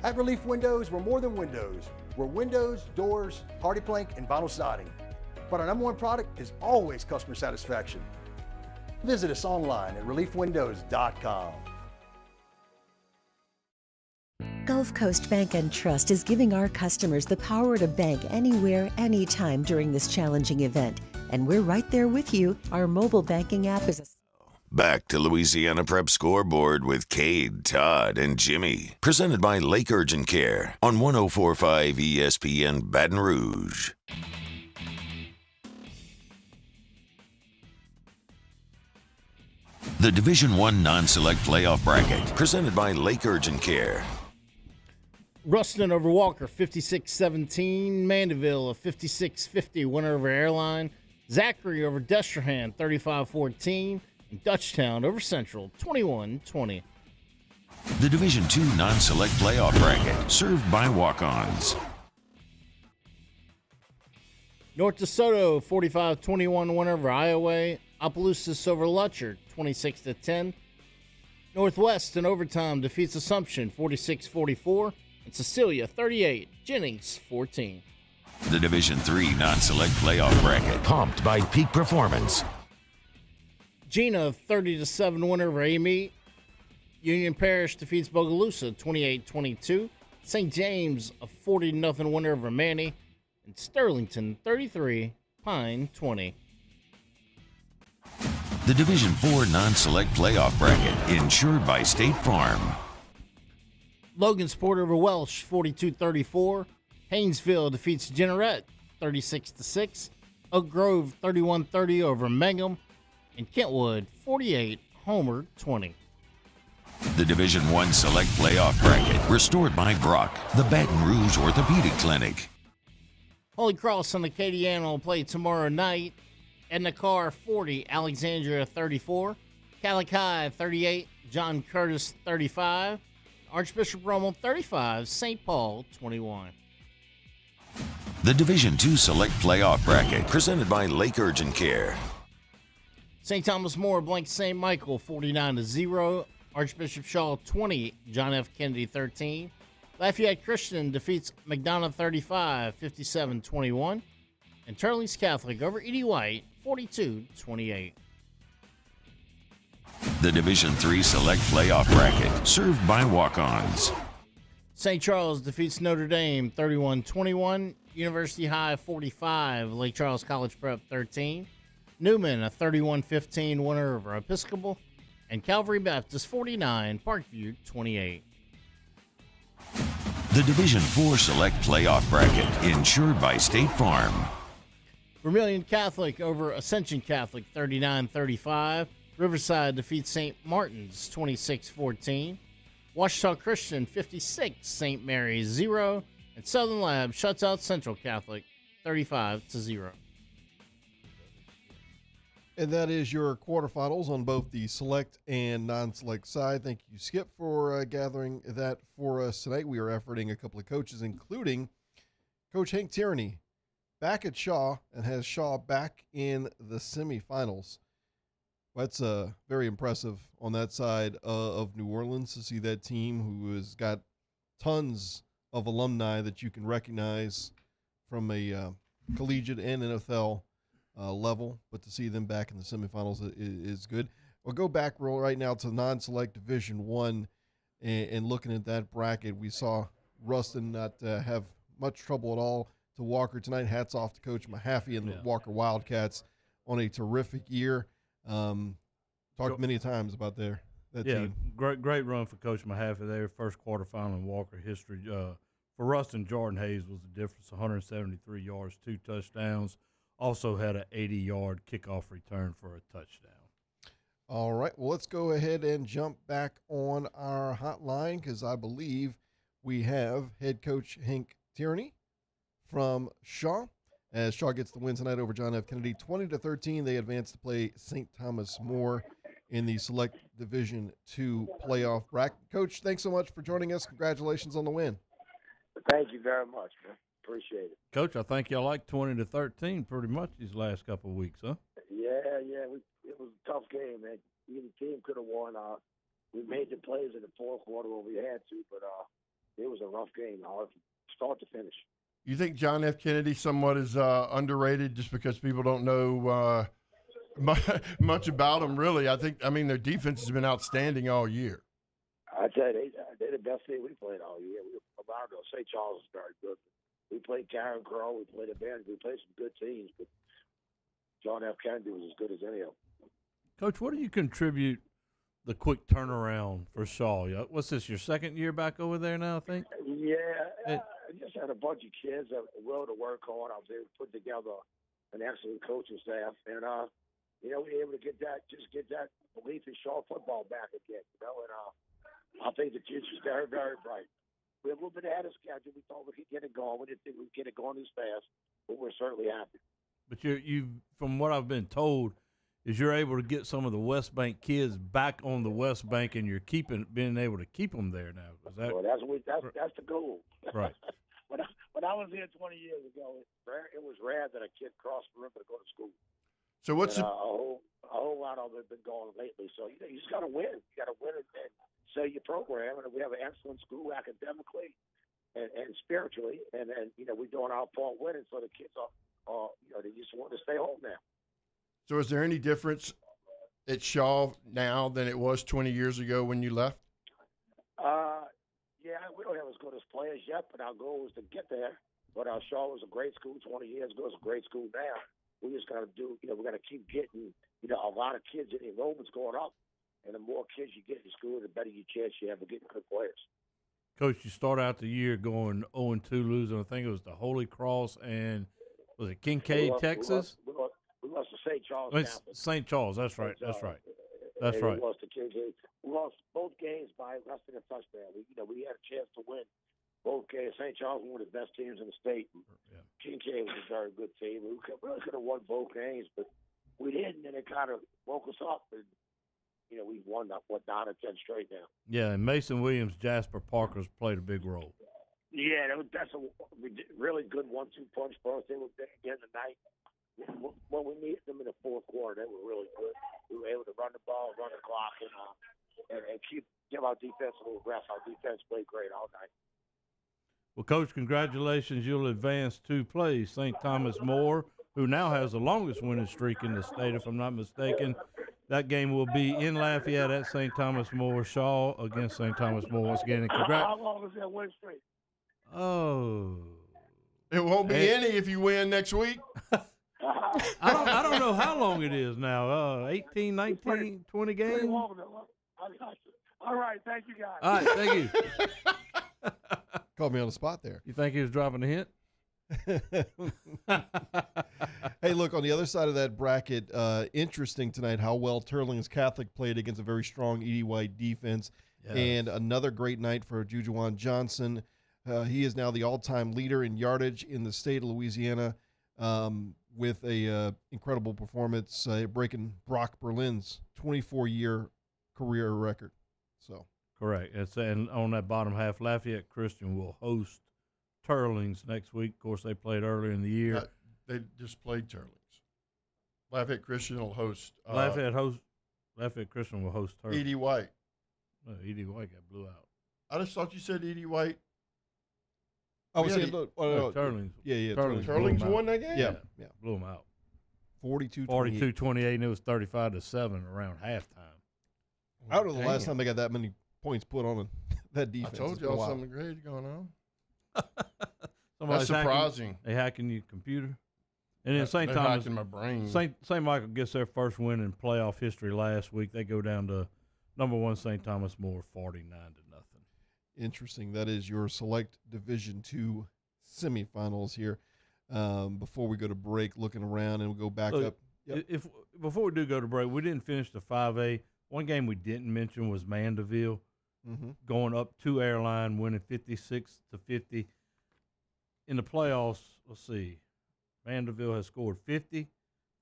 At Relief Windows, we're more than windows. We're windows, doors, party plank, and vinyl siding. But our #1 product is always customer satisfaction. Visit us online at reliefwindows.com. Gulf Coast Bank and Trust is giving our customers the power to bank anywhere, anytime during this challenging event. And we're right there with you. Our mobile banking app is Back to Louisiana Prep Scoreboard with Cade, Todd, and Jimmy. Presented by Lake Urgent Care on 104.5 ESPN Baton Rouge. The Division I non-select playoff bracket. Presented by Lake Urgent Care. Ruston over Walker, 56-17. Mandeville, a 56-50 winner over Airline. Zachary over Destrehan, 35-14. And Dutchtown over Central, 21-20. The Division II non-select playoff bracket, served by walk-ons. North DeSoto 45-21 win over Iowa. Opelousas over Lutcher 26-10. Northwest in overtime defeats Assumption 46-44. And Cecilia 38, Jennings 14. The Division III non-select playoff bracket, pumped by Peak Performance. Gina 30-7 win over Amite. Union Parish defeats Bogalusa 28-22. St. James a 40-0 winner over Manny. And Sterlington 33, Pine 20. The Division IV non-select playoff bracket, insured by State Farm. Logansport over Welsh 42-34. Haynesville defeats Jeanerette 36-6. Oak Grove 31-30 over Mangum. And Kentwood 48, Homer 20. The Division I select playoff bracket, restored by Brock, the Baton Rouge Orthopedic Clinic. Holy Cross and Acadiana will play tomorrow night. Edna Carr 40, Alexandria 34. Catholic High 38, John Curtis 35. Archbishop Rommel 35, St. Paul 21. The Division II select playoff bracket, presented by Lake Urgent Care. St. Thomas More blanks St. Michael 49-0. Archbishop Shaw 20, John F. Kennedy 13. Lafayette Christian defeats McDonough 35, 57-21. And Turley's Catholic over Edie White 42-28. The Division III select playoff bracket, served by walk-ons. St. Charles defeats Notre Dame 31-21. University High 45, Lake Charles College Prep 13. Newman a 31-15 winner over Episcopal. And Calvary Baptist 49, Parkview 28. The Division IV select playoff bracket, insured by State Farm. Vermilion Catholic over Ascension Catholic 39-35. Riverside defeats St. Martin's 26-14. Ouachita Christian 56, St. Mary's 0. And Southern Lab shuts out Central Catholic 35-0. And that is your quarterfinals on both the select and non-select side. Thank you, Skip, for gathering that for us tonight. We are efforting a couple of coaches, including Coach Hank Tierney, back at Shaw, and has Shaw back in the semifinals. That's very impressive on that side of New Orleans to see that team who has got tons of alumni that you can recognize from a collegiate and NFL level, but to see them back in the semifinals is good. We'll go back right now to non-select Division I, and looking at that bracket, we saw Ruston not have much trouble at all to Walker tonight. Hats off to Coach Mahaffey and the Walker Wildcats on a terrific year. Talked many times about that team. Great run for Coach Mahaffey there. First quarterfinal in Walker history. For Ruston, Jordan Hayes was the difference, 173 yards, 2 touchdowns. Also had an 80-yard kickoff return for a touchdown. All right, well, let's go ahead and jump back on our hotline because I believe we have head coach Hank Tierney from Shaw. As Shaw gets the win tonight over John F. Kennedy, 20-13, they advance to play St. Thomas More in the Select Division II playoff bracket. Coach, thanks so much for joining us. Congratulations on the win. Thank you very much, man. Appreciate it. Coach, I think y'all like 20-13 pretty much these last couple of weeks, huh? Yeah. It was a tough game, man. Either team could have won. We made the plays in the fourth quarter when we had to, but it was a rough game, start to finish. You think John F. Kennedy somewhat is underrated just because people don't know much about them, really? I mean, their defense has been outstanding all year. I tell you, they're the best team we played all year. St. Charles is very good. We played Karen Crow. We played Advantage. We played some good teams, but John F. Kennedy was as good as any of them. Coach, what do you contribute the quick turnaround for Shaw? What's this, your second year back over there now, I think? Yeah. I just had a bunch of kids that were willing to work hard. I was able to put together an excellent coaching staff. And, we were able to get that belief in Shaw football back again, And I think the future's very, very bright. We're a little bit ahead of schedule. We thought we could get it going. We didn't think we could get it going as fast, but we're certainly happy. But you, from what I've been told, is you're able to get some of the West Bank kids back on the West Bank, and you're being able to keep them there now. Is that Well, that's the goal. right? When I was here 20 years ago, it was rare that a kid crossed the river to go to school. So what's a whole lot of it been going lately. So you just got to win. You got to win and sell your program. And we have an excellent school academically and spiritually, and we're doing our part winning. So the kids are they just want to stay home now. So is there any difference at Shaw now than it was 20 years ago when you left? Yeah, we don't have as good as players yet, but our goal is to get there. But Shaw was a great school 20 years ago. It's a great school now. We just got to do, we're going to keep getting, a lot of kids in the enrollment's going up. And the more kids you get in school, the better your chance you have of getting good players. Coach, you start out the year going 0-2, losing. I think it was the Holy Cross and was it Kincaid, Texas? We lost to St. Charles. St. Charles. That's right. That's right. That's and right. We lost to Kincaid. We lost both games by less than a touchdown. We had a chance to win both games. St. Charles was one of the best teams in the state. Yeah. Kincaid was a very good team. We really could have won both games, but we didn't, and it kind of woke us up. And we've won 9 or 10 straight now. Yeah, and Mason Williams, Jasper Parker's played a big role. Yeah, that's a really good 1-2 punch for us. They were big again tonight. When we needed them in the fourth quarter, they were really good. We were able to run the ball, run the clock, and give our defense a little rest. Our defense played great all night. Well, Coach, congratulations. You'll advance 2 plays. St. Thomas More, who now has the longest winning streak in the state, if I'm not mistaken. That game will be in Lafayette at St. Thomas More. Shaw against St. Thomas More once again. And How long is that win streak? Oh. It won't be any if you win next week. I don't know how long it is now. 18, 19, 20 games? All right. Thank you, guys. All right. Thank you. Called me on the spot there. You think he was dropping a hint? Hey, look, on the other side of that bracket, interesting tonight how well Turling's Catholic played against a very strong E.D. White defense. Yes. And another great night for Jujuwan Johnson. He is now the all-time leader in yardage in the state of Louisiana with a incredible performance, breaking Brock Berlin's 24-year career record. So correct. And on that bottom half, Lafayette Christian will host Turlings next week. Of course, they played earlier in the year. They just played Turlings. Lafayette Christian will host. Lafayette Christian will host Turlings. E.D. White. No, E.D. White got blew out. I just thought you said E.D. White. I was saying, Turlings. Yeah. Turlings won that game? Yeah. Blew them out. 42-28, and it was 35-7 around halftime. I don't know the last time they got that many points put on that defense. I told y'all something great going on. That's surprising. They hacking your computer. And then St. Thomas, hacking my brain. St. Michael gets their first win in playoff history last week. They go down to number 1 St. Thomas More 49-0. Interesting. That is your select Division II semifinals here. Before we go to break, looking around and we'll go back up. Yep. Before we do go to break, we didn't finish the 5A. One game we didn't mention was Mandeville going up to Airline, winning 56-50. In the playoffs, let's see, Mandeville has scored 50,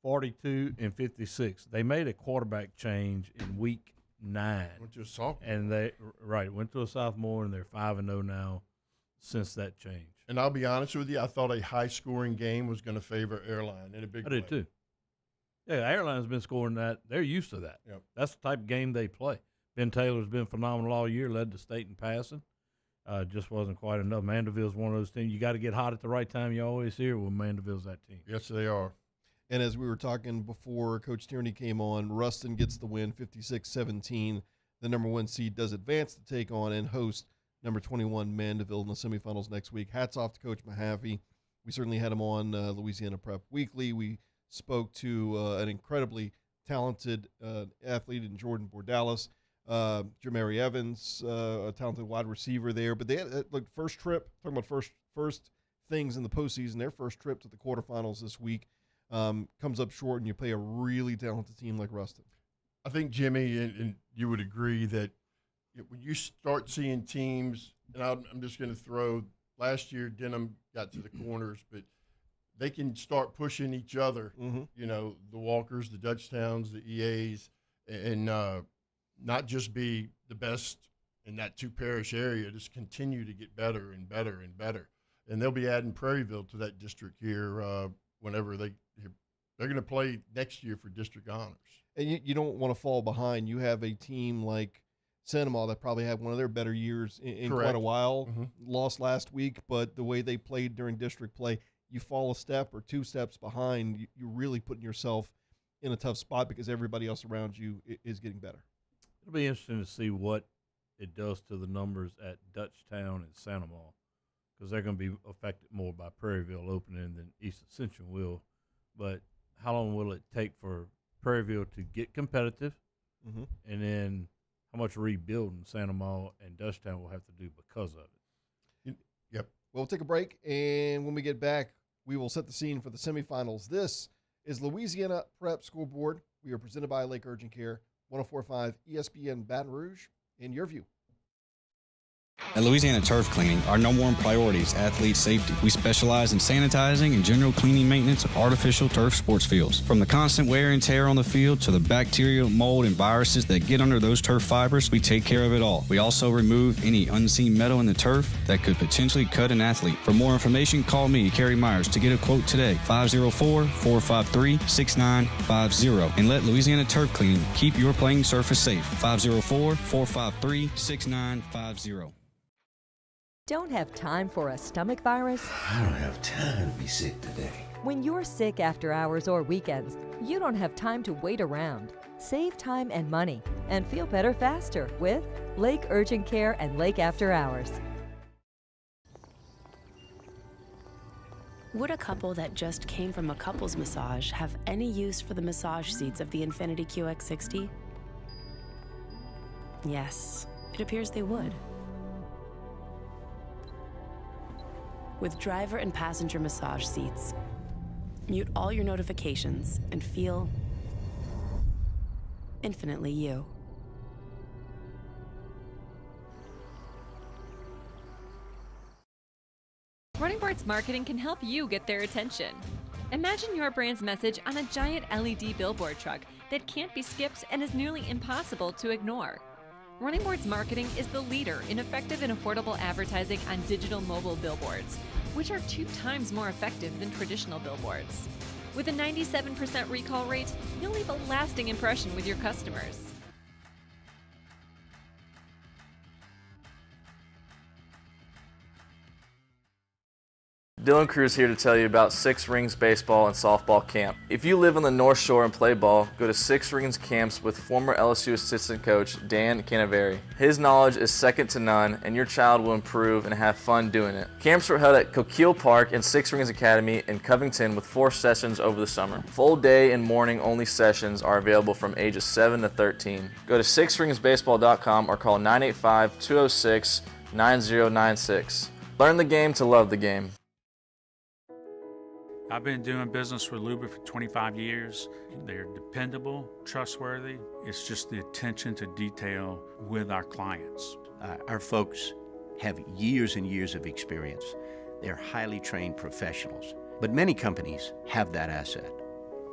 42, and 56. They made a quarterback change in week 9. Went to a sophomore. And went to a sophomore, and they're 5-0 now since that change. And I'll be honest with you, I thought a high-scoring game was going to favor Airline in a big way. I did too. Yeah, Airline's been scoring that. They're used to that. Yep. That's the type of game they play. Ben Taylor's been phenomenal all year, led the state in passing. Just wasn't quite enough. Mandeville's one of those teams. You got to get hot at the right time. You always hear when Mandeville's that team. Yes, they are. And as we were talking before Coach Tierney came on, Ruston gets the win, 56-17. The number 1 seed does advance to take on and host number 21 Mandeville in the semifinals next week. Hats off to Coach Mahaffey. We certainly had him on Louisiana Prep Weekly. We spoke to an incredibly talented athlete in Jordan Bordalis, Jamari Evans, a talented wide receiver there. But they had first trip, talking about first things in the postseason, their first trip to the quarterfinals this week comes up short, and you play a really talented team like Ruston. I think, Jimmy, and you would agree that when you start seeing teams, and I'm just going to throw, last year Denham got to the corners, but they can start pushing each other, you know, the Walkers, the Dutchtowns, the EAs, and not just be the best in that two-parish area, just continue to get better and better and better. And they'll be adding Prairieville to that district here whenever they're going to play next year for district honors. And you don't want to fall behind. You have a team like Cinema that probably had one of their better years in quite a while. Lost last week, but the way they played during district play, you fall a step or two steps behind, you're really putting yourself in a tough spot because everybody else around you is getting better. It'll be interesting to see what it does to the numbers at Dutchtown and Santa Maria, because they're going to be affected more by Prairieville opening than East Ascension will. But how long will it take for Prairieville to get competitive, and then how much rebuilding Santa Maria and Dutchtown will have to do because of it? Yep. We'll take a break, and when we get back, we will set the scene for the semifinals. This is Louisiana Prep Scoreboard. We are presented by Lake Urgent Care, 104.5 ESPN Baton Rouge. In your view. At Louisiana Turf Cleaning, our number one priority is athlete safety. We specialize in sanitizing and general cleaning maintenance of artificial turf sports fields. From the constant wear and tear on the field to the bacterial, mold, and viruses that get under those turf fibers, we take care of it all. We also remove any unseen metal in the turf that could potentially cut an athlete. For more information, call me, Kerry Myers, to get a quote today, 504-453-6950. And let Louisiana Turf Cleaning keep your playing surface safe, 504-453-6950. Don't have time for a stomach virus? I don't have time to be sick today. When you're sick after hours or weekends, you don't have time to wait around. Save time and money and feel better faster with Lake Urgent Care and Lake After Hours. Would a couple that just came from a couples massage have any use for the massage seats of the Infiniti QX60? Yes, it appears they would. With driver and passenger massage seats, mute all your notifications and feel infinitely you. Running Boards marketing can help you get their attention. Imagine your brand's message on a giant LED billboard truck that can't be skipped and is nearly impossible to ignore. Running Boards marketing is the leader in effective and affordable advertising on digital mobile billboards, which are 2 times more effective than traditional billboards. With a 97% recall rate, you'll leave a lasting impression with your customers. Dylan Cruz here to tell you about Six Rings Baseball and Softball Camp. If you live on the North Shore and play ball, go to Six Rings Camps with former LSU assistant coach Dan Canaveri. His knowledge is second to none, and your child will improve and have fun doing it. Camps were held at Coquille Park and Six Rings Academy in Covington with 4 sessions over the summer. Full day and morning only sessions are available from ages 7 to 13. Go to sixringsbaseball.com or call 985-206-9096. Learn the game to love the game. I've been doing business with Luba for 25 years. They're dependable, trustworthy. It's just the attention to detail with our clients. Our folks have years and years of experience. They're highly trained professionals. But many companies have that asset.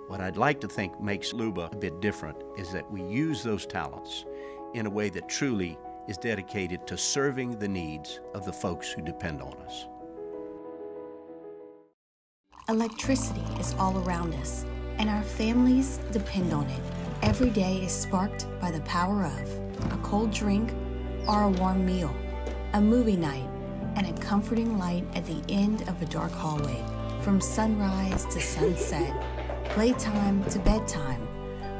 What I'd like to think makes Luba a bit different is that we use those talents in a way that truly is dedicated to serving the needs of the folks who depend on us. Electricity is all around us, and our families depend on it. Every day is sparked by the power of a cold drink or a warm meal, a movie night, and a comforting light at the end of a dark hallway. From sunrise to sunset, playtime to bedtime,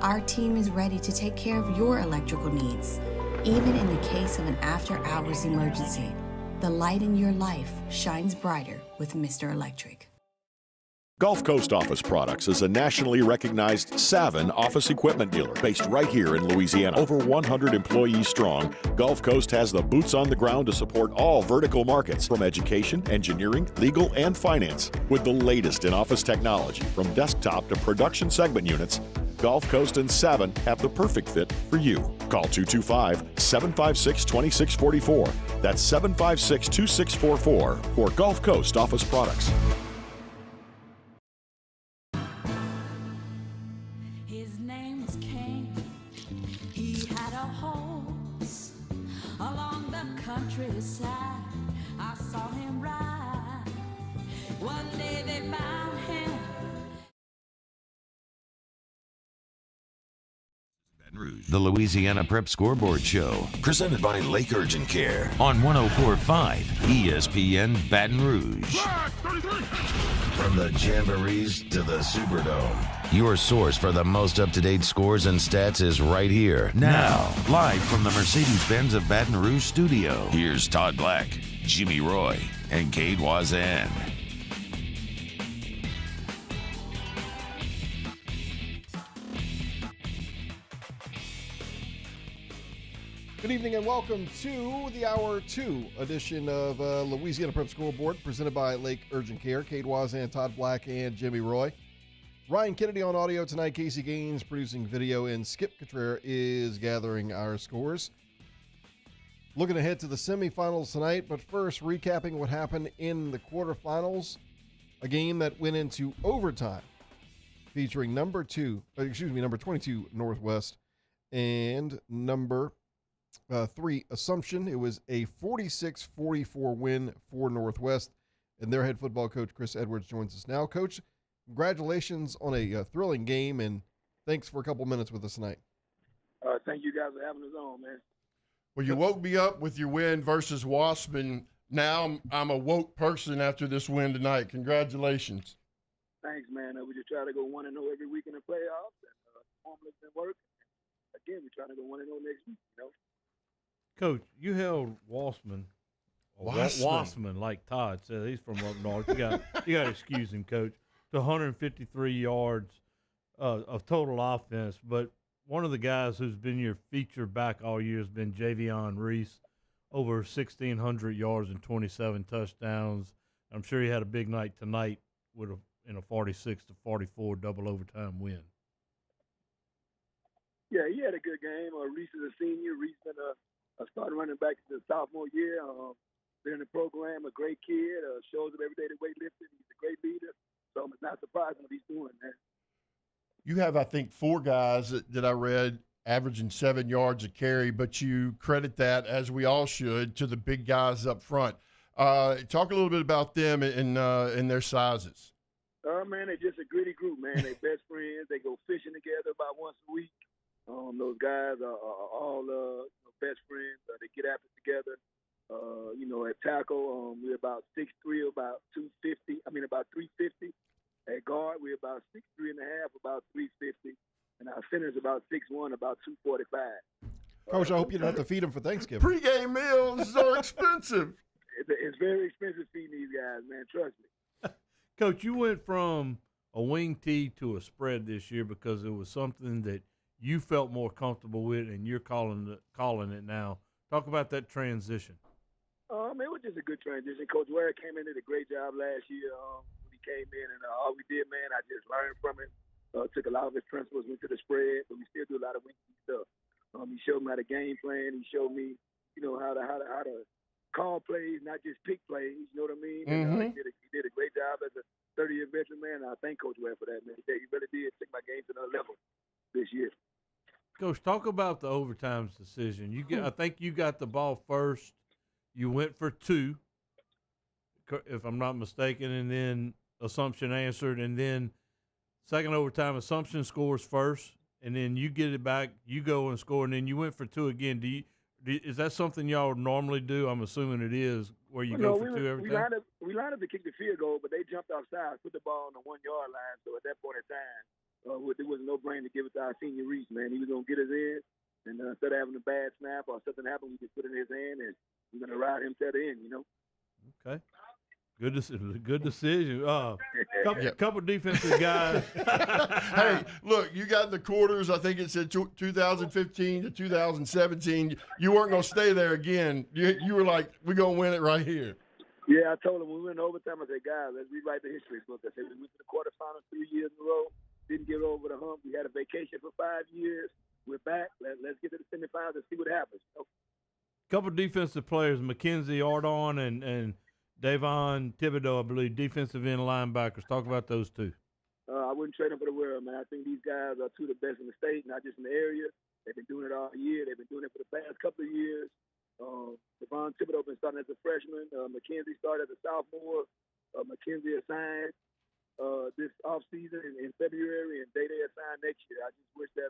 our team is ready to take care of your electrical needs. Even in the case of an after-hours emergency, the light in your life shines brighter with Mr. Electric. Gulf Coast Office Products is a nationally recognized Savin office equipment dealer based right here in Louisiana. Over 100 employees strong, Gulf Coast has the boots on the ground to support all vertical markets, from education, engineering, legal, and finance. With the latest in office technology, from desktop to production segment units, Gulf Coast and Savin have the perfect fit for you. Call 225-756-2644. That's 756-2644 for Gulf Coast Office Products. name was Cain. He had a horse along the countryside. I saw him ride. One day they found him. The Louisiana Prep Scoreboard Show, presented by Lake Urgent Care on 104.5 ESPN Baton Rouge. From the Jamborees to the Superdome, your source for the most up-to-date scores and stats is right here. Now, live from the Mercedes-Benz of Baton Rouge studio, here's Todd Black, Jimmy Roy, and Cade Wazan. Good evening and welcome to the Hour 2 edition of Louisiana Prep Scoreboard, presented by Lake Urgent Care. Cade Wazan, Todd Black, and Jimmy Roy. Ryan Kennedy on audio tonight, Casey Gaines producing video, and Skip Cottrell is gathering our scores. Looking ahead to the semifinals tonight, but first recapping what happened in the quarterfinals. A game that went into overtime, featuring number 22 Northwest and number 3 Assumption. It was a 46-44 win for Northwest, and their head football coach Chris Edwards joins us now. Coach, congratulations on a thrilling game, and thanks for a couple minutes with us tonight. Thank you guys for having us on, man. Well, you woke me up with your win versus Wassman. Now I'm a woke person after this win tonight. Congratulations. Thanks, man. We just try to go 1-0 every week in the playoffs, and formula's been working. Again, we're trying to go 1-0 next week, you know. Coach, you held Wassman like Todd said. He's from up north. You got to excuse him, Coach. To 153 yards of total offense. But one of the guys who's been your feature back all year has been Javion Reese, over 1,600 yards and 27 touchdowns. I'm sure he had a big night tonight in a 46-44 double overtime win. Yeah, he had a good game. Reese is a senior. Reese been a starting running back to the sophomore year. Been in the program, a great kid. Shows up every day to weightlifting. He's a great leader. So it's not surprising what he's doing, man. You have, I think, 4 guys that I read averaging 7 yards a carry, but you credit that, as we all should, to the big guys up front. Talk a little bit about them and their sizes. Man, they're just a gritty group, man. They're best friends. They go fishing together about once a week. Those guys are all best friends. They get after it together. At tackle, we're about 6'3", about 350. At guard, we're about 6'3 and a half, about 350. And our center's about 6'1", about 245. Coach, I hope you don't have to feed them for Thanksgiving. Pre-game meals are expensive. It's very expensive feeding these guys, man. Trust me. Coach, you went from a wing tee to a spread this year because it was something that you felt more comfortable with, and you're calling it now. Talk about that transition. It was just a good transition. Coach Ware came in, did a great job last year when he came in, and all we did, man, I just learned from him. Took a lot of his principles, went to the spread, but we still do a lot of wing tee stuff. He showed me how to game plan. He showed me, how to call plays, not just pick plays. You know what I mean? Mm-hmm. And, he did a great job as a 30-year veteran, man. I thank Coach Ware for that, man. He really did take my game to another level this year. Coach, talk about the overtime decision. I think you got the ball first. You went for 2, if I'm not mistaken, and then Assumption answered, and then second overtime, Assumption scores first, and then you get it back, you go and score, and then you went for 2 again. Is that something y'all normally do? I'm assuming it is, where you go for 2 every time? We lined up to kick the field goal, but they jumped offside, put the ball on the 1-yard line. So at that point in time, there was no brain to give it to our senior Reese, man. He was going to get us in, and instead of having a bad snap or something happen, we just put it in his hand, and we're going to ride him to the end, Okay. Good decision. Couple defensive guys. Hey, look, you got the quarters. I think it said 2015 to 2017. You weren't going to stay there again. You were like, we're going to win it right here. Yeah, I told him when we went overtime, I said, guys, let's rewrite the history book. I said, we went to the quarterfinals 3 years in a row, didn't get over the hump. We had a vacation for 5 years. We're back. Let's get to the semifinals and see what happens. Couple defensive players, Mackenzie Ardon and Davon Thibodeau, I believe, defensive end linebackers. Talk about those two. I wouldn't trade them for the world, man. I think these guys are two of the best in the state, not just in the area. They've been doing it all year. They've been doing it for the past couple of years. Devon Thibodeau been starting as a freshman. McKenzie started as a sophomore. McKenzie assigned this offseason in February, and Day assigned next year. I just wish that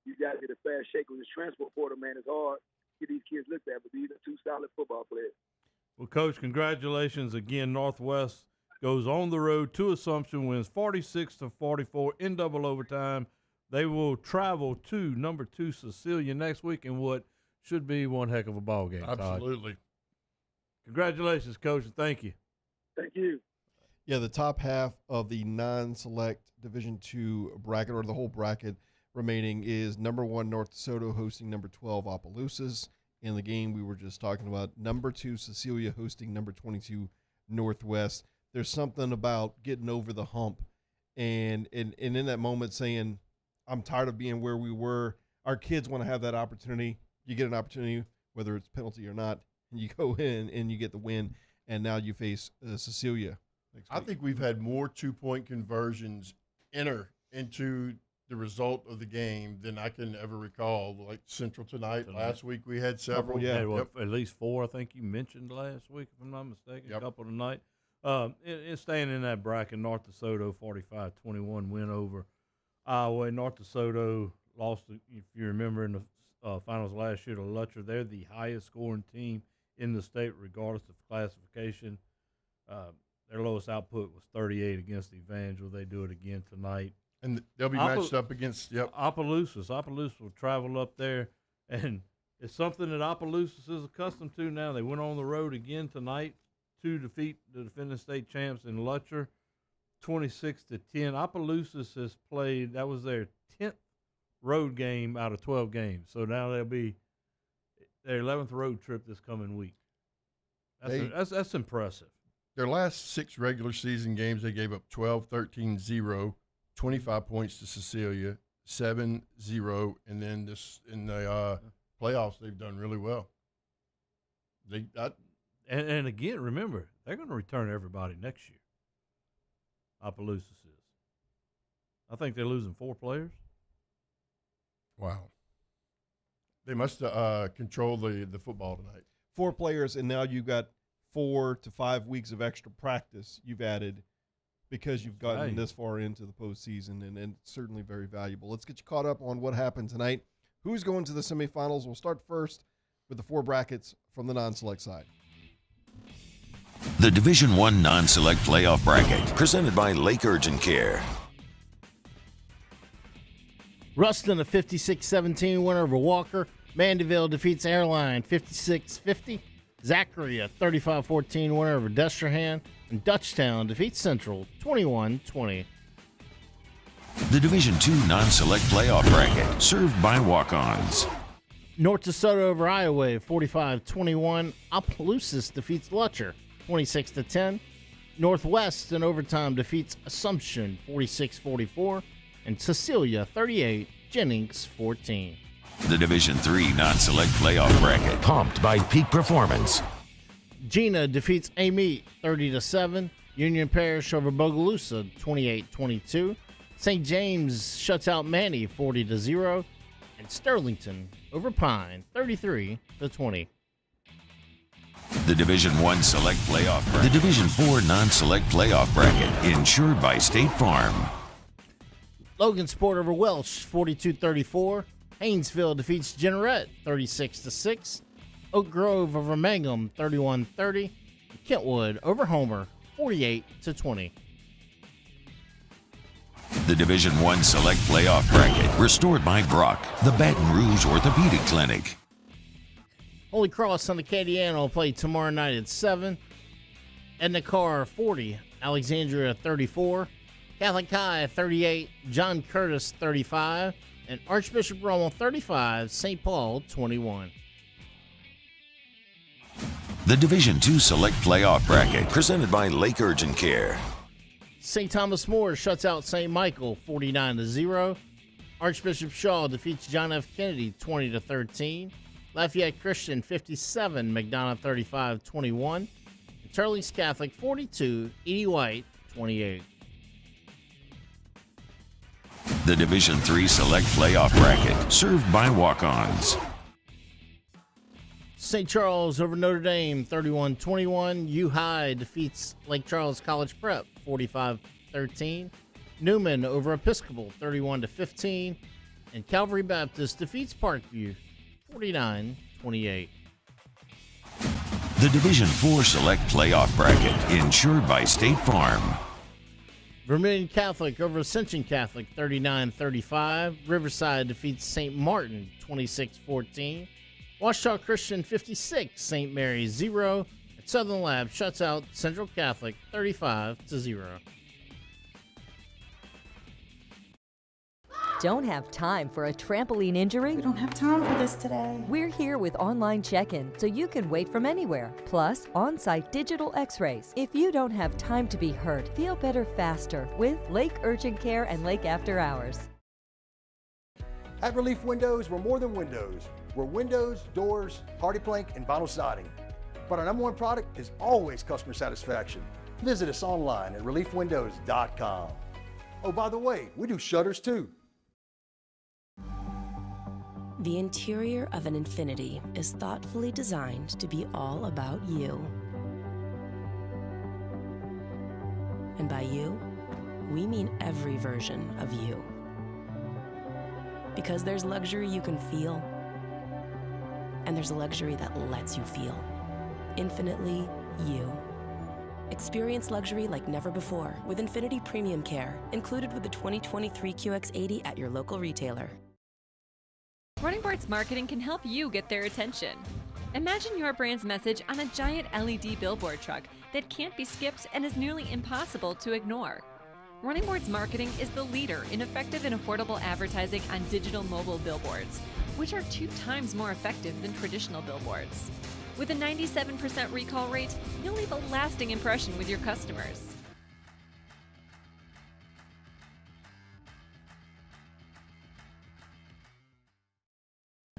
you guys get a fast shake with this transfer portal, man. It's hard to get these kids looked at, but these are two solid football players. Well, Coach, congratulations again. Northwest goes on the road to Assumption, wins 46-44 in double overtime. They will travel to number 2 Cecilia next week in what should be one heck of a ball game. Absolutely. Todd. Congratulations, Coach, and thank you. Thank you. Yeah, the top half of the non-select Division II bracket, or the whole bracket remaining, is number 1 North DeSoto hosting number 12 Opelousas. In the game we were just talking about, number 2 Cecilia hosting number 22 Northwest. There's something about getting over the hump and in that moment saying, I'm tired of being where we were. Our kids want to have that opportunity. You get an opportunity, whether it's penalty or not, and you go in and you get the win, and now you face Cecilia. I think we've had more two-point conversions enter into the result of the game than I can ever recall. Like Central tonight. Last week we had several. Yeah, at least 4, I think you mentioned last week, if I'm not mistaken. A couple tonight. It's staying in that bracket. North DeSoto 45-21 win over Iowa. North DeSoto lost, if you remember, in the finals last year to Lutcher. They're the highest scoring team in the state, regardless of classification. Their lowest output was 38 against Evangel. They do it again tonight. And they'll be matched up against Opelousas. Opelousas will travel up there, and it's something that Opelousas is accustomed to now. They went on the road again tonight to defeat the defending state champs in Lutcher, 26-10. Opelousas has played, that was their 10th road game out of 12 games. So now they'll be their 11th road trip this coming week. That's impressive. Their last 6 regular season games, they gave up 12-13-0, 25 points to Cecilia, 7-0, and then this in the playoffs, they've done really well. And again, remember, they're going to return everybody next year. Opelousas is. I think they're losing 4 players. Wow. They must control the football tonight. 4 players, and now you've got 4 to 5 weeks of extra practice you've added because you've gotten this far into the postseason, and it's certainly very valuable. Let's get you caught up on what happened tonight. Who's going to the semifinals? We'll start first with the 4 brackets from the non-select side. The Division I non-select playoff bracket, presented by Lake Urgent Care. Ruston, a 56-17 winner over Walker. Mandeville defeats Airline 56-50. Zachary, a 35-14 winner over Destrehan. And Dutchtown defeats Central 21-20. The Division II non-select playoff bracket, served by walk-ons. North DeSoto over Iowa 45-21. Opelousas defeats Lutcher 26-10. Northwest in overtime defeats Assumption 46-44. And Cecilia 38, Jennings 14. The Division III non-select playoff bracket, pumped by Peak Performance. Gina defeats Amite 30-7. Union Parish over Bogalusa 28-22. St. James shuts out Manny 40-0. And Sterlington over Pine 33-20. The Division I select playoff bracket. The Division IV non-select playoff bracket, insured by State Farm. Logan Sport over Welch 42-34. Haynesville defeats Jeanerette 36-6. Oak Grove over Mangum 31-30. Kentwood over Homer 48-20. The Division I select playoff bracket, restored by Brock, the Baton Rouge Orthopedic Clinic. Holy Cross on the Acadiana will play tomorrow night at 7. Edna Carr 40. Alexandria 34. Catholic High 38. John Curtis 35. And Archbishop Rommel 35. St. Paul 21. The Division II select playoff bracket, presented by Lake Urgent Care. St. Thomas More shuts out St. Michael 49-0. Archbishop Shaw defeats John F. Kennedy 20-13. Lafayette Christian 57, McDonough 35-21. Turley's Catholic 42, Edie White 28. The Division III Select Playoff Bracket, served by walk-ons. St. Charles over Notre Dame, 31-21. U-High defeats Lake Charles College Prep, 45-13. Newman over Episcopal, 31-15. And Calvary Baptist defeats Parkview, 49-28. The Division IV Select Playoff Bracket, insured by State Farm. Vermilion Catholic over Ascension Catholic, 39-35. Riverside defeats St. Martin, 26-14. Washita Christian, 56. St. Mary's, 0. And Southern Lab shuts out Central Catholic, 35-0. Don't have time for a trampoline injury? We don't have time for this today. We're here with online check-in so you can wait from anywhere. Plus, on-site digital x-rays. If you don't have time to be hurt, feel better faster with Lake Urgent Care and Lake After Hours. At Relief Windows, we're more than windows. We're windows, doors, party plank, and vinyl siding. But our number one product is always customer satisfaction. Visit us online at reliefwindows.com. Oh, by the way, we do shutters too. The interior of an Infiniti is thoughtfully designed to be all about you. And by you, we mean every version of you. Because there's luxury you can feel, and there's luxury that lets you feel. Infinitely you. Experience luxury like never before with Infiniti Premium Care, included with the 2023 QX80 at your local retailer. Running Boards Marketing can help you get their attention. Imagine your brand's message on a giant LED billboard truck that can't be skipped and is nearly impossible to ignore. Running Boards Marketing is the leader in effective and affordable advertising on digital mobile billboards, which are 2 times more effective than traditional billboards. With a 97% recall rate, you'll leave a lasting impression with your customers.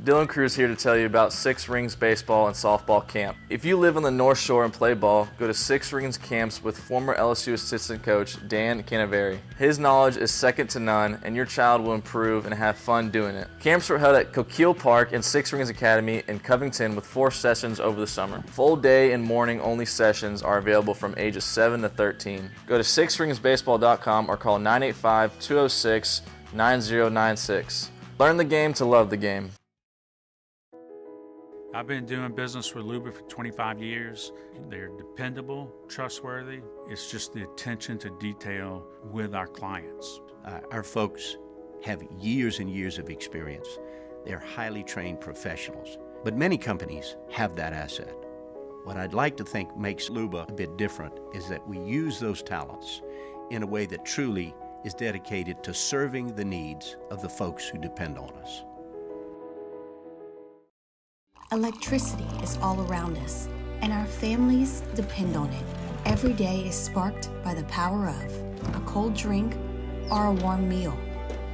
Dylan Cruz here to tell you about Six Rings Baseball and Softball Camp. If you live on the North Shore and play ball, go to Six Rings Camps with former LSU assistant coach Dan Canaveri. His knowledge is second to none, and your child will improve and have fun doing it. Camps were held at Coquille Park and Six Rings Academy in Covington with 4 sessions over the summer. Full day and morning only sessions are available from ages 7 to 13. Go to sixringsbaseball.com or call 985-206-9096. Learn the game to love the game. I've been doing business with Luba for 25 years. They're dependable, trustworthy. It's just the attention to detail with our clients. Our folks have years and years of experience. They're highly trained professionals. But many companies have that asset. What I'd like to think makes Luba a bit different is that we use those talents in a way that truly is dedicated to serving the needs of the folks who depend on us. Electricity is all around us, and our families depend on it. Every day is sparked by the power of a cold drink or a warm meal,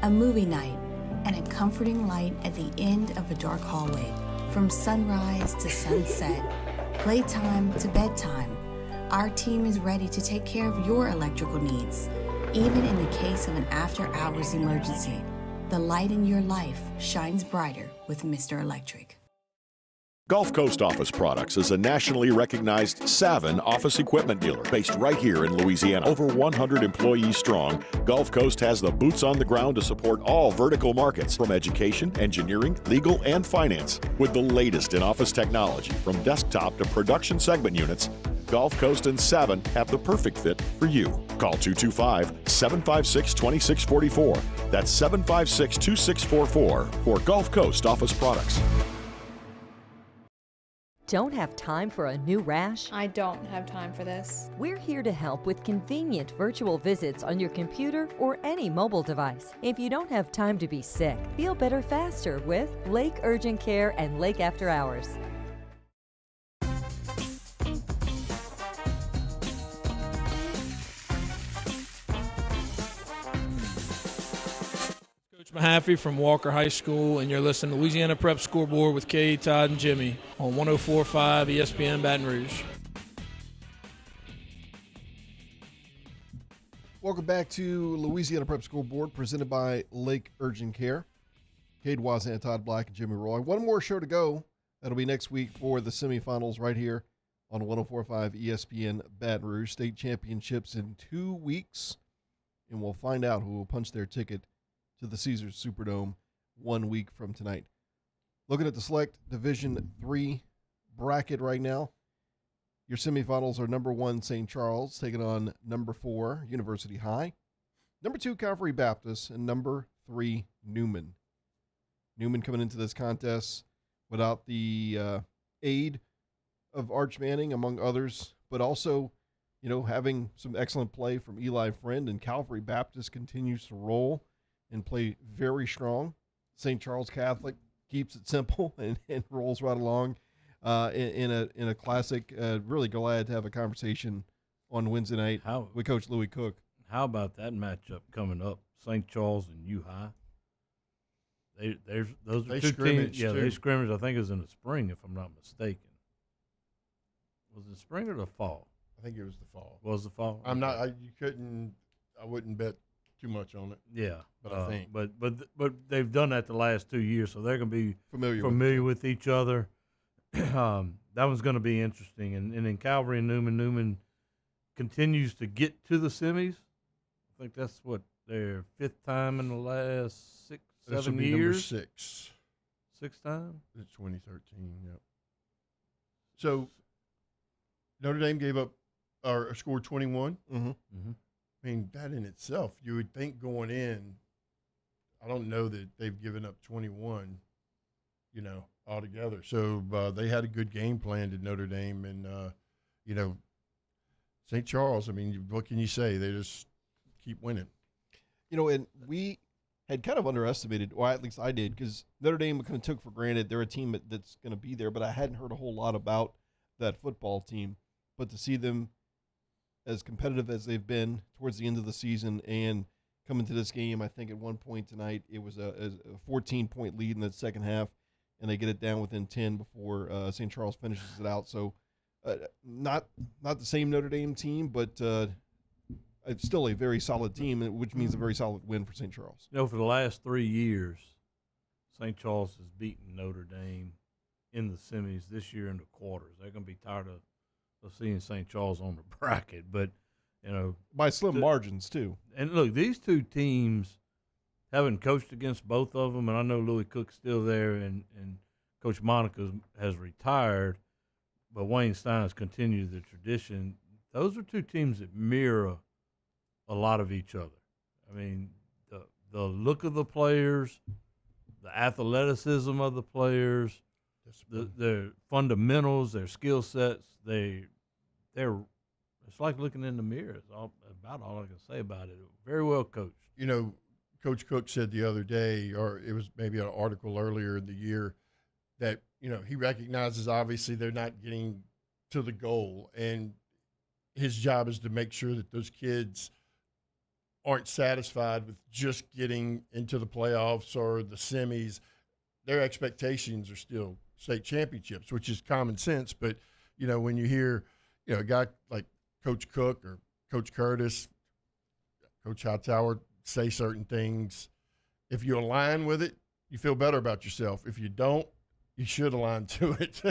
a movie night, and a comforting light at the end of a dark hallway. From sunrise to sunset, playtime to bedtime, our team is ready to take care of your electrical needs. Even in the case of an after-hours emergency, the light in your life shines brighter with Mr. Electric. Gulf Coast Office Products is a nationally recognized Savin office equipment dealer based right here in Louisiana. Over 100 employees strong, Gulf Coast has the boots on the ground to support all vertical markets, from education, engineering, legal, and finance. With the latest in office technology, from desktop to production segment units, Gulf Coast and Savin have the perfect fit for you. Call 225-756-2644. That's 756-2644 for Gulf Coast Office Products. Don't have time for a new rash? I don't have time for this. We're here to help with convenient virtual visits on your computer or any mobile device. If you don't have time to be sick, feel better faster with Lake Urgent Care and Lake After Hours. Mahaffey from Walker High School, and you're listening to Louisiana Prep Scoreboard with Katie, Todd, and Jimmy on 104.5 ESPN Baton Rouge. Welcome welcome back to Louisiana Prep Scoreboard, presented by Lake Urgent Care. Cade Wazan, Todd Black, and Jimmy Roy. One more show to go. That'll be next week for the semifinals right here on 104.5 ESPN Baton Rouge. State championships in 2 weeks, and we'll find out who will punch their ticket to the Caesars Superdome 1 week from tonight. Looking at the select Division III bracket right now, your semifinals are number 1 St. Charles taking on number 4 University High, number 2 Calvary Baptist, and number 3 Newman. Newman coming into this contest without the aid of Arch Manning, among others, but also, having some excellent play from Eli Friend, and Calvary Baptist continues to roll and play very strong. St. Charles Catholic keeps it simple and rolls right along in a classic. Really glad to have a conversation on Wednesday night with Coach Louis Cook. How about that matchup coming up, St. Charles and U High? Those are two teams. Yeah, they scrimmage. I think it was in the spring, if I'm not mistaken. Was it spring or the fall? I think it was the fall. Was the fall? I'm not. I wouldn't bet too much on it. Yeah, but I think. But they've done that the last 2 years, so they're going to be familiar with each other. That one's going to be interesting. And in Calvary and Newman continues to get to the semis. I think that's what their 5th time in the last 6, 7 years. Number 6. 6 times? It's 2013, yep. So Notre Dame gave up or scored 21. Mm-hmm. Mm-hmm. I mean, that in itself, you would think going in, I don't know that they've given up 21, altogether. So they had a good game plan to Notre Dame. And, St. Charles, I mean, what can you say? They just keep winning. And we had kind of underestimated, or at least I did, because Notre Dame kind of took for granted they're a team that's going to be there, but I hadn't heard a whole lot about that football team. But to see them as competitive as they've been towards the end of the season and come into this game, I think at one point tonight it was a 14-point lead in the second half, and they get it down within 10 before St. Charles finishes it out. So not the same Notre Dame team, but it's still a very solid team, which means a very solid win for St. Charles. For the last 3 years, St. Charles has beaten Notre Dame in the semis. This year in the quarters. They're going to be tired of seeing St. Charles on the bracket, but by slim margins too. And look, these two teams, having coached against both of them, and I know Louis Cook's still there, and Coach Monica has retired, but Wayne Stein's continued the tradition. Those are two teams that mirror a lot of each other. I mean, the look of the players, the athleticism of the players, their fundamentals, their skill sets, it's like looking in the mirror. It's about all I can say about it. Very well coached. Coach Cook said the other day, or it was maybe an article earlier in the year, that, he recognizes obviously they're not getting to the goal, and his job is to make sure that those kids aren't satisfied with just getting into the playoffs or the semis. Their expectations are still state championships, which is common sense. But, when you hear, a guy like Coach Cook or Coach Curtis, Coach Hightower say certain things, if you align with it, you feel better about yourself. If you don't, you should align to it,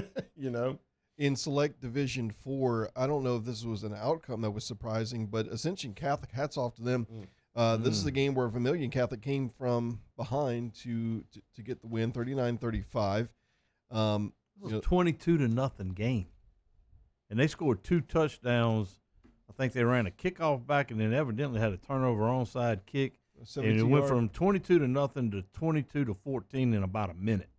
In Select Division 4, I don't know if this was an outcome that was surprising, but Ascension Catholic, hats off to them. This is a game where Vermilion Catholic came from behind to get the win, 39-35. It was a 22-0 game. And they scored 2 touchdowns. I think they ran a kickoff back and then evidently had a turnover onside kick. And it went from 22-0 to 22-14 in about a minute.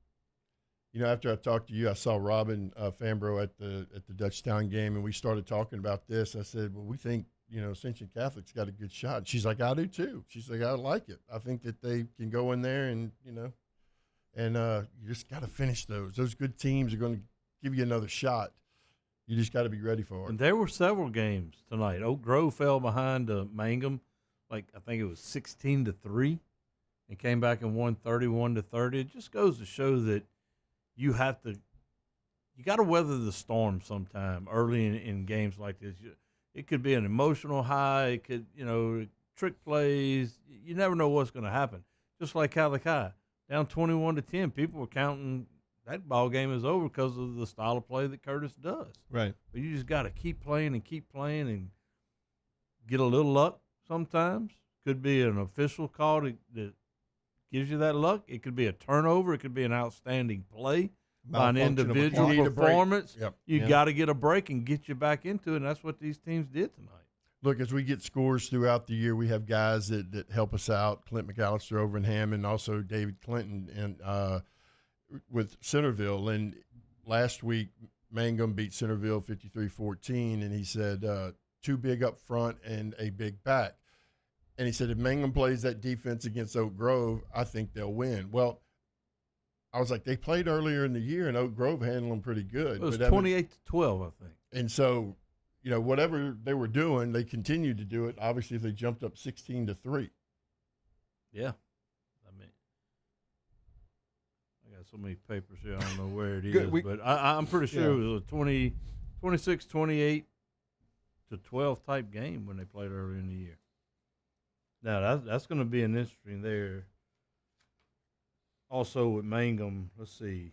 After I talked to you, I saw Robin Fambro at the Dutchtown game, and we started talking about this. I said, well, we think, Ascension Catholic's got a good shot. She's like, I do too. She's like, I like it. I think that they can go in there and, and you just got to finish those. Those good teams are going to give you another shot. You just got to be ready for it. And there were several games tonight. Oak Grove fell behind Mangum, I think it was 16-3, and came back and won 31-30. It just goes to show that you got to weather the storm sometime early in games like this. It could be an emotional high. It could, trick plays. You never know what's going to happen. Just like Catholic-High, down 21-10, people were counting that ball game is over because of the style of play that Curtis does. Right. But you just got to keep playing and get a little luck sometimes. Could be an official call that gives you that luck. It could be a turnover. It could be an outstanding play by an individual performance. Yep. You got to get a break and get you back into it, and that's what these teams did tonight. Look, as we get scores throughout the year, we have guys that help us out. Clint McAllister over in Hammond, also David Clinton and with Centerville. And last week, Mangum beat Centerville 53-14, and he said 2 big up front and a big back. And he said if Mangum plays that defense against Oak Grove, I think they'll win. Well, I was like, they played earlier in the year, and Oak Grove handled them pretty good. It was 28-12, I think. And so, whatever they were doing, they continued to do it. Obviously, they jumped up 16-3. Yeah. I mean, I got so many papers here, I don't know where it is. But I'm pretty sure it was a 26-28 to 12 type game when they played earlier in the year. Now, that's going to be an interesting there. Also with Mangum, let's see.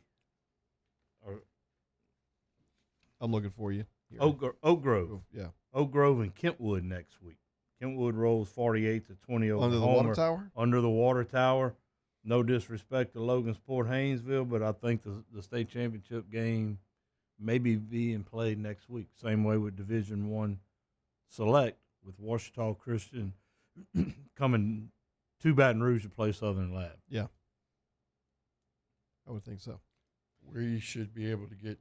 I'm looking for you. Oak Grove. Yeah. Oak Grove and Kentwood next week. Kentwood rolls 48-20 over Under the Homer. water tower? Under the water tower. No disrespect to Logansport, Haynesville, but I think the state championship game may be being played next week. Same way with Division I Select with Ouachita Christian coming to Baton Rouge to play Southern Lab. Yeah. I would think so. We should be able to get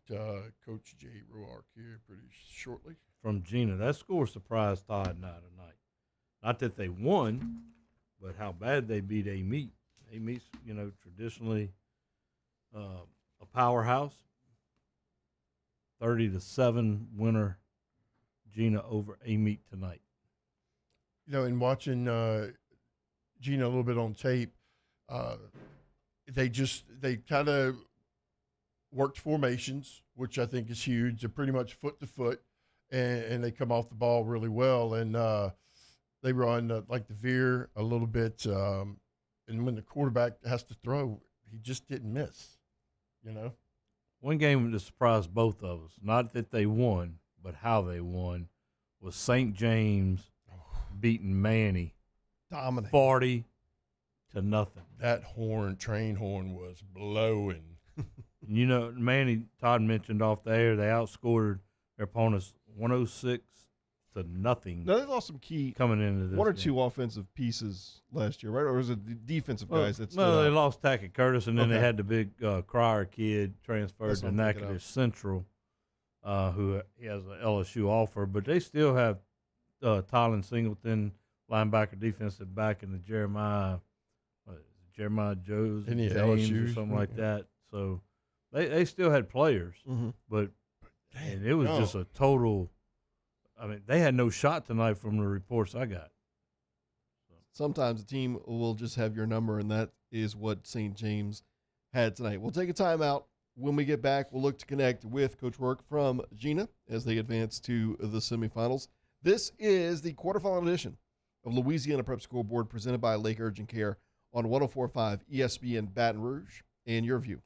Coach Jay Ruark here pretty shortly. From Gina. That score surprised Todd and I tonight. Not that they won, but how bad they beat A-Meat. A-Meat's, traditionally a powerhouse. 30-7 winner, Gina over A-Meat tonight. In watching Gina a little bit on tape, they kind of worked formations, which I think is huge. They're pretty much foot to foot, and they come off the ball really well. And they run like the veer a little bit. And when the quarterback has to throw, he just didn't miss, One game that surprised both of us, not that they won, but how they won, was St. James beating Manny. Dominant. 40-0. That train horn was blowing. Manny, Todd mentioned off the air, they outscored their opponents 106-0. Now, they lost some key coming into this one or game. two offensive pieces last year, right? Or was it the defensive guys that stood No, they out? lost Tackett Curtis, and then they had the big Cryer kid transferred to Natchitoches Central, who he has an LSU offer. But they still have Tylen Singleton, linebacker, defensive back, and the Jeremiah Jones, Any James LSU or something like that. So they still had players, but and it was just a total. I mean, they had no shot tonight from the reports I got. Sometimes a team will just have your number, and that is what St. James had tonight. We'll take a timeout. When we get back, we'll look to connect with Coach Work from Gina as they advance to the semifinals. This is the quarterfinal edition of Louisiana Prep Scoreboard presented by Lake Urgent Care on 104.5 ESPN Baton Rouge and your view.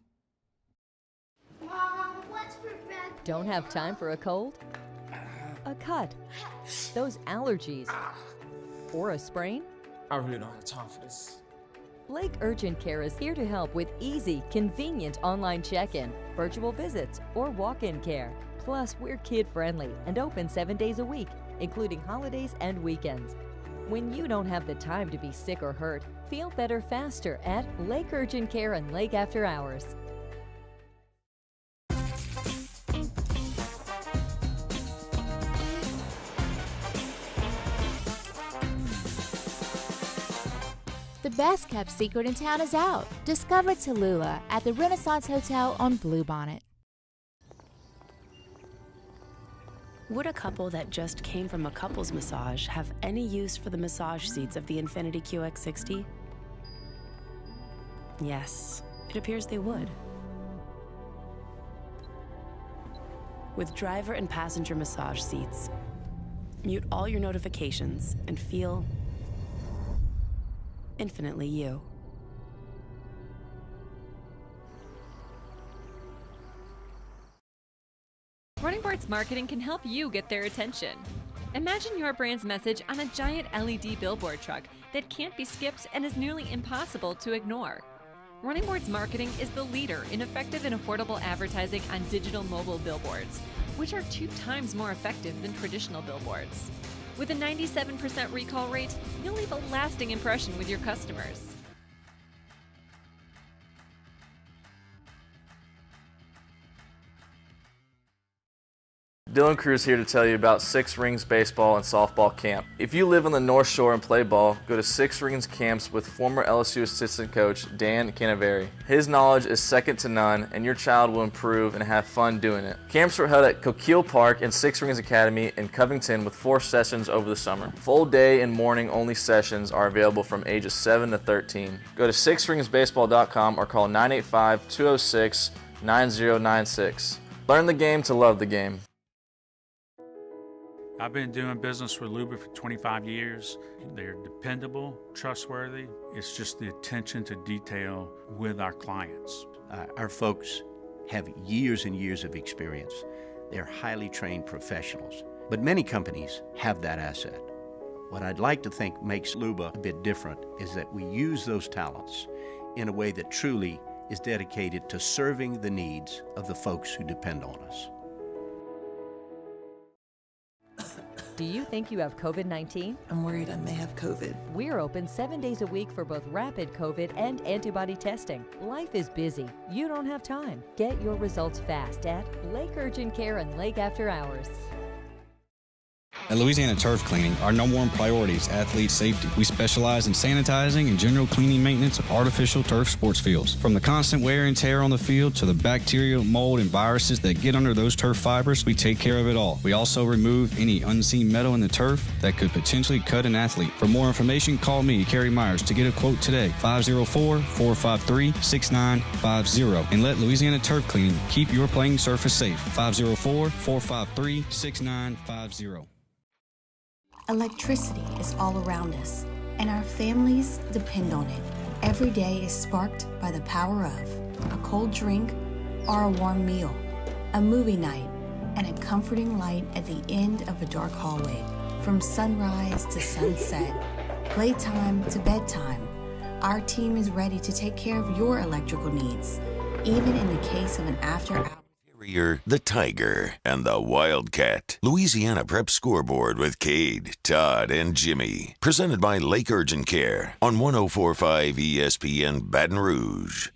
Mom, what's for breakfast? Don't have time for a cold? A cut? Those allergies? Or a sprain? I really don't have time for this. Lake Urgent Care is here to help with easy, convenient online check-in, virtual visits, or walk-in care. Plus, we're kid-friendly and open 7 days a week, including holidays and weekends. When you don't have the time to be sick or hurt, feel better faster at Lake Urgent Care and Lake After Hours. The best kept secret in town is out. Discover Tallulah at the Renaissance Hotel on Bluebonnet. Would a couple that just came from a couples massage have any use for the massage seats of the Infiniti QX60? Yes, it appears they would. With driver and passenger massage seats, mute all your notifications and feel infinitely you. Running Boards marketing can help you get their attention. Imagine your brand's message on a giant LED billboard truck that can't be skipped and is nearly impossible to ignore. Running Boards marketing is the leader in effective and affordable advertising on digital mobile billboards, which are 2 times more effective than traditional billboards. With a 97% recall rate, you'll leave a lasting impression with your customers. Dylan Cruz here to tell you about Six Rings Baseball and Softball Camp. If you live on the North Shore and play ball, go to Six Rings Camps with former LSU assistant coach Dan Canaveri. His knowledge is second to none, and your child will improve and have fun doing it. Camps were held at Coquille Park and Six Rings Academy in Covington with 4 sessions over the summer. Full day and morning only sessions are available from ages 7 to 13. Go to sixringsbaseball.com or call 985-206-9096. Learn the game to love the game. I've been doing business with Luba for 25 years. They're dependable, trustworthy. It's just the attention to detail with our clients. Our folks have years and years of experience. They're highly trained professionals, but many companies have that asset. What I'd like to think makes Luba a bit different is that we use those talents in a way that truly is dedicated to serving the needs of the folks who depend on us. Do you think you have COVID-19? I'm worried I may have COVID. We're open 7 days a week for both rapid COVID and antibody testing. Life is busy. You don't have time. Get your results fast at Lake Urgent Care and Lake After Hours. At Louisiana Turf Cleaning, our number one priority is athlete safety. We specialize in sanitizing and general cleaning maintenance of artificial turf sports fields. From the constant wear and tear on the field to the bacteria, mold, and viruses that get under those turf fibers, we take care of it all. We also remove any unseen metal in the turf that could potentially cut an athlete. For more information, call me, Kerry Myers, to get a quote today, 504-453-6950. And let Louisiana Turf Cleaning keep your playing surface safe, 504-453-6950. Electricity is all around us, and our families depend on it. Every day is sparked by the power of a cold drink or a warm meal, a movie night, and a comforting light at the end of a dark hallway. From sunrise to sunset, playtime to bedtime, our team is ready to take care of your electrical needs, even in the case of an after-hours. The Tiger, and the Wildcat. Louisiana Prep Scoreboard with Cade, Todd, and Jimmy. Presented by Lake Urgent Care on 104.5 ESPN Baton Rouge.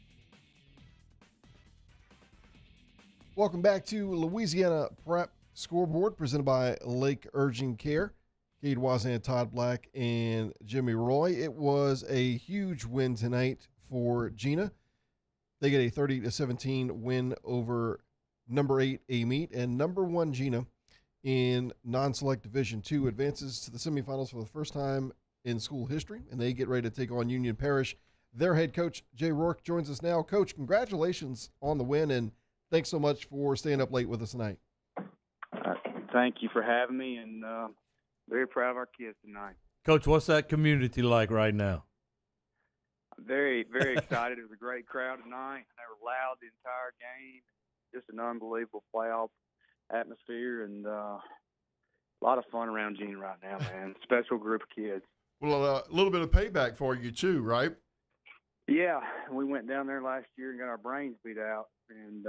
Welcome back to Louisiana Prep Scoreboard, presented by Lake Urgent Care. Cade Wazan, Todd Black, and Jimmy Roy. It was a huge win tonight for Gina. They get a 30-17 win over number 8 Amite, and number 1 Gina in non-select Division II advances to the semifinals for the first time in school history, and they get ready to take on Union Parish. Their head coach, Jay Rourke, joins us now. Coach, congratulations on the win, and thanks so much for staying up late with us tonight. Thank you for having me, and very proud of our kids tonight. Coach, what's that community like right now? Very, very excited. It was a great crowd tonight. They were loud the entire game. Just an unbelievable playoff atmosphere, and a lot of fun around Gene right now, man. Special group of kids. Well, a little bit of payback for you too, right? Yeah, we went down there last year and got our brains beat out, and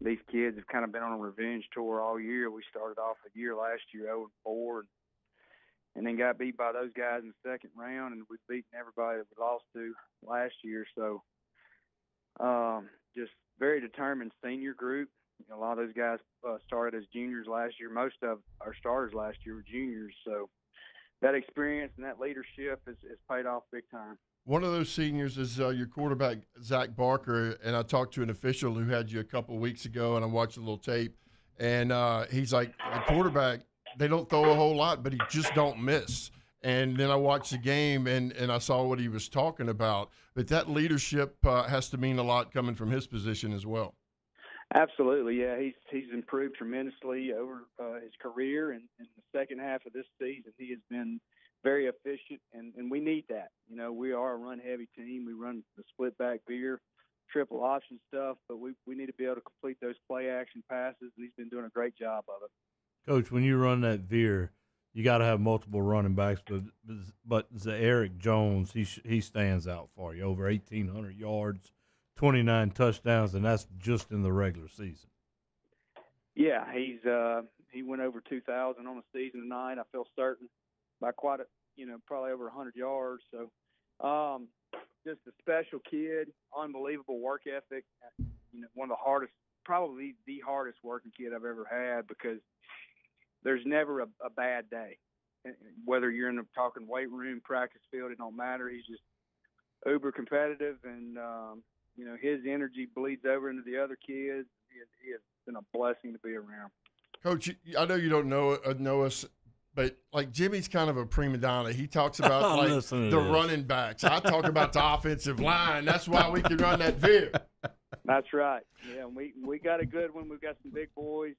these kids have kind of been on a revenge tour all year. We started off the year last year 0-4, and then got beat by those guys in the second round, and we've beaten everybody that we lost to last year. So just very determined senior group. You know, a lot of those guys started as juniors last year. Most of our starters last year were juniors. So that experience and that leadership has paid off big time. One of those seniors is your quarterback, Zach Barker, and I talked to an official who had you a couple of weeks ago, and I watched a little tape, and he's like, the quarterback, they don't throw a whole lot, but he just don't miss. And then I watched the game, and I saw what he was talking about. But that leadership has to mean a lot coming from his position as well. Absolutely, yeah. He's improved tremendously over his career, and in the second half of this season, he has been very efficient, and we need that. You know, we are a run-heavy team. We run the split-back veer, triple option stuff, but we need to be able to complete those play-action passes, and he's been doing a great job of it. Coach, when you run that veer, you got to have multiple running backs, but Eric Jones, he stands out for you. Over 1,800 yards, 29 touchdowns, and that's just in the regular season. Yeah, he went over 2,000 on the season tonight. I feel certain by quite a, probably over 100 yards. So, just a special kid, unbelievable work ethic. One of the hardest, probably the hardest working kid I've ever had, because there's never a bad day. Whether you're in the talking weight room, practice field, it don't matter. He's just uber competitive, and his energy bleeds over into the other kids. He has been a blessing to be around. Coach, I know you don't know us, but like Jimmy's kind of a prima donna. He talks about like the running backs. I talk about the offensive line. That's why we can run that veer. That's right. Yeah, we got a good one. We've got some big boys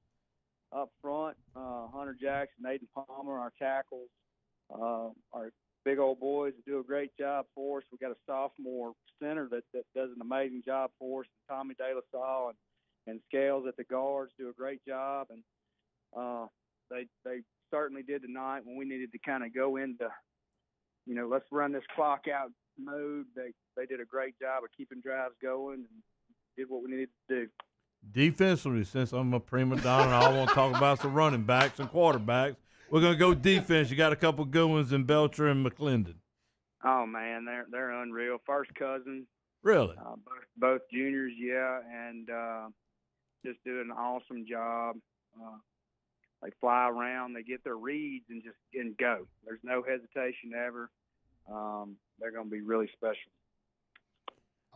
up front. Hunter Jackson, Nathan Palmer, our tackles, our big old boys do a great job for us. We got a sophomore center that does an amazing job for us. Tommy De La Salle and Scales at the guards do a great job, and they certainly did tonight when we needed to kind of go into, let's run this clock out mode. They did a great job of keeping drives going and did what we needed to do. Defensively, since I'm a prima donna, I want to talk about some running backs and quarterbacks. We're going to go defense. You got a couple good ones in Belcher and McClendon. Oh, man, they're unreal. First cousins. Really? Both juniors, yeah, and just do an awesome job. They fly around, they get their reads and go. There's no hesitation ever. They're going to be really special.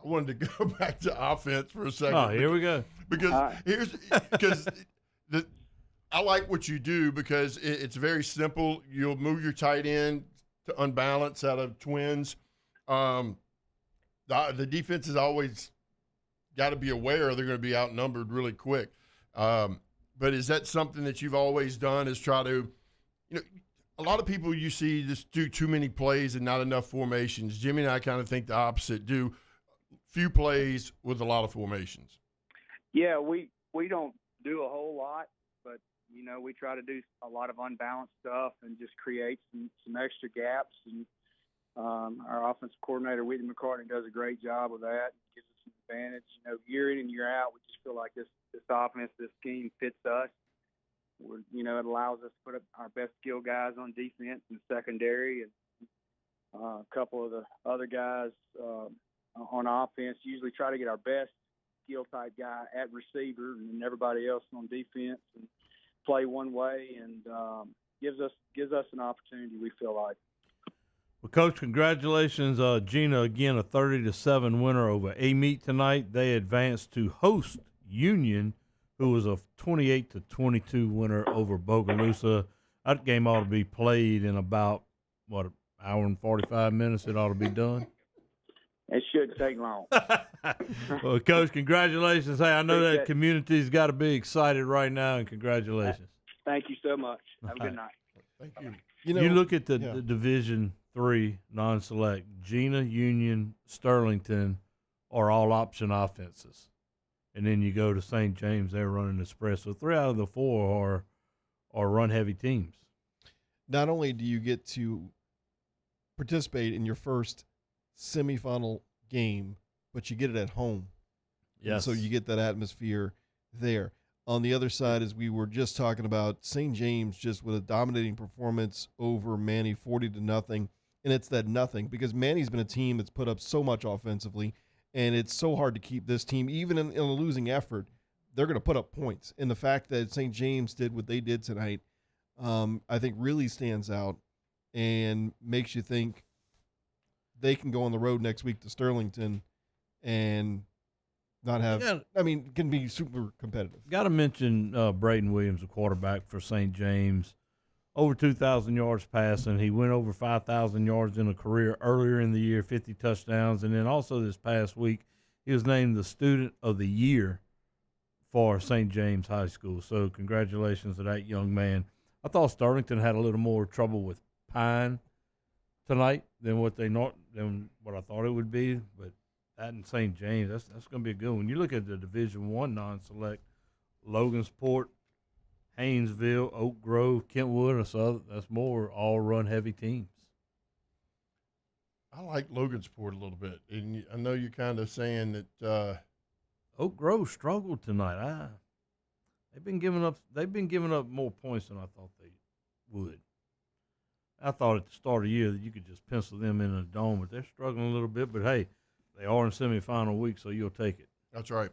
I wanted to go back to offense for a second. Oh, here we go. Because I like what you do because it's very simple. You'll move your tight end to unbalance out of twins. The defense has always got to be aware they're going to be outnumbered really quick. But is that something that you've always done, is try to, a lot of people you see just do too many plays and not enough formations. Jimmy and I kind of think the opposite, do few plays with a lot of formations. Yeah, we don't do a whole lot, but, we try to do a lot of unbalanced stuff and just create some extra gaps. And our offensive coordinator, Whitney McCartney, does a great job with that. Gives us an advantage. Year in and year out, we just feel like this offense, this scheme fits us. It allows us to put up our best skill guys on defense and secondary, and a couple of the other guys on offense. Usually try to get our best skill type guy at receiver and everybody else on defense, and play one way, and gives us an opportunity, we feel like. Well, Coach, congratulations, Gina, again, a 30-7 winner over A-Meet tonight. They advanced to host Union, who was a 28-22 winner over Bogalusa. That game ought to be played in about, an hour and 45 minutes. It ought to be done. It shouldn't take long. Well, Coach, congratulations. Hey, I know that community's got to be excited right now, and congratulations. Thank you so much. Have a good night. Thank you. You look at the Division III non-select, Gina, Union, Sterlington are all option offenses. And then you go to St. James, they're running express. So 3 out of the 4 are run-heavy teams. Not only do you get to participate in your first semifinal game, but you get it at home. Yes. And so you get that atmosphere there. On the other side, as we were just talking about, St. James just with a dominating performance over Manny, 40-0. And it's that nothing because Manny's been a team that's put up so much offensively, and it's so hard to keep this team, even in a losing effort, they're going to put up points. And the fact that St. James did what they did tonight, I think really stands out and makes you think they can go on the road next week to Sterlington and not have can be super competitive. Got to mention Braden Williams, the quarterback for St. James. Over 2,000 yards passing. He went over 5,000 yards in a career earlier in the year, 50 touchdowns. And then also this past week, he was named the Student of the Year for St. James High School. So congratulations to that young man. I thought Sterlington had a little more trouble with Pine tonight than what what I thought it would be. But that and St. James, that's going to be a good one. You look at the Division I non-select, Logansport, Haynesville, Oak Grove, Kentwood, that's more all-run heavy teams. I like Logansport a little bit, and I know you're kind of saying that Oak Grove struggled tonight. They've been giving up more points than I thought they would. I thought at the start of the year that you could just pencil them in a dome, but they're struggling a little bit. But hey, they are in semifinal week, so you'll take it. That's right.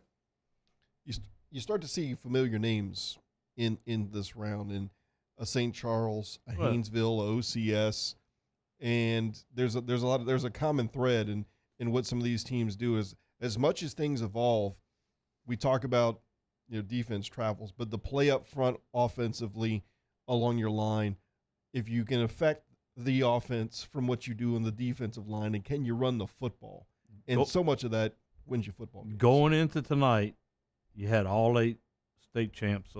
You start to see familiar names in this round, in a St. Charles, a Haynesville, a OCS, and there's a common thread in what some of these teams do. Is as much as things evolve, we talk about defense travels, but the play up front offensively along your line, if you can affect the offense from what you do on the defensive line, and can you run the football? And so much of that wins you football games. Going into tonight, you had all 8 state champs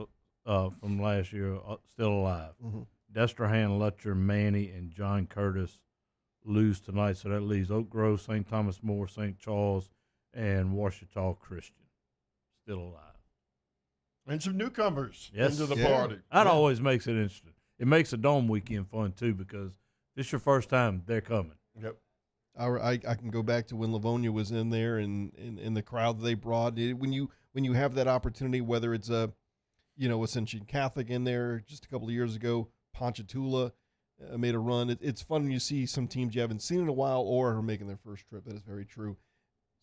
from last year still alive. Mm-hmm. Destrehan, Lutcher, Manny, and John Curtis lose tonight, so that leaves Oak Grove, St. Thomas More, St. Charles, and Ouachita Christian still alive. And some newcomers into the party. That always makes it interesting. It makes a dome weekend fun, too, because if it's your first time, they're coming. Yep. I can go back to when Livonia was in there and the crowd that they brought. When you have that opportunity, whether it's Ascension Catholic in there just a couple of years ago, Ponchatoula made a run. It's fun when you see some teams you haven't seen in a while or are making their first trip. That is very true.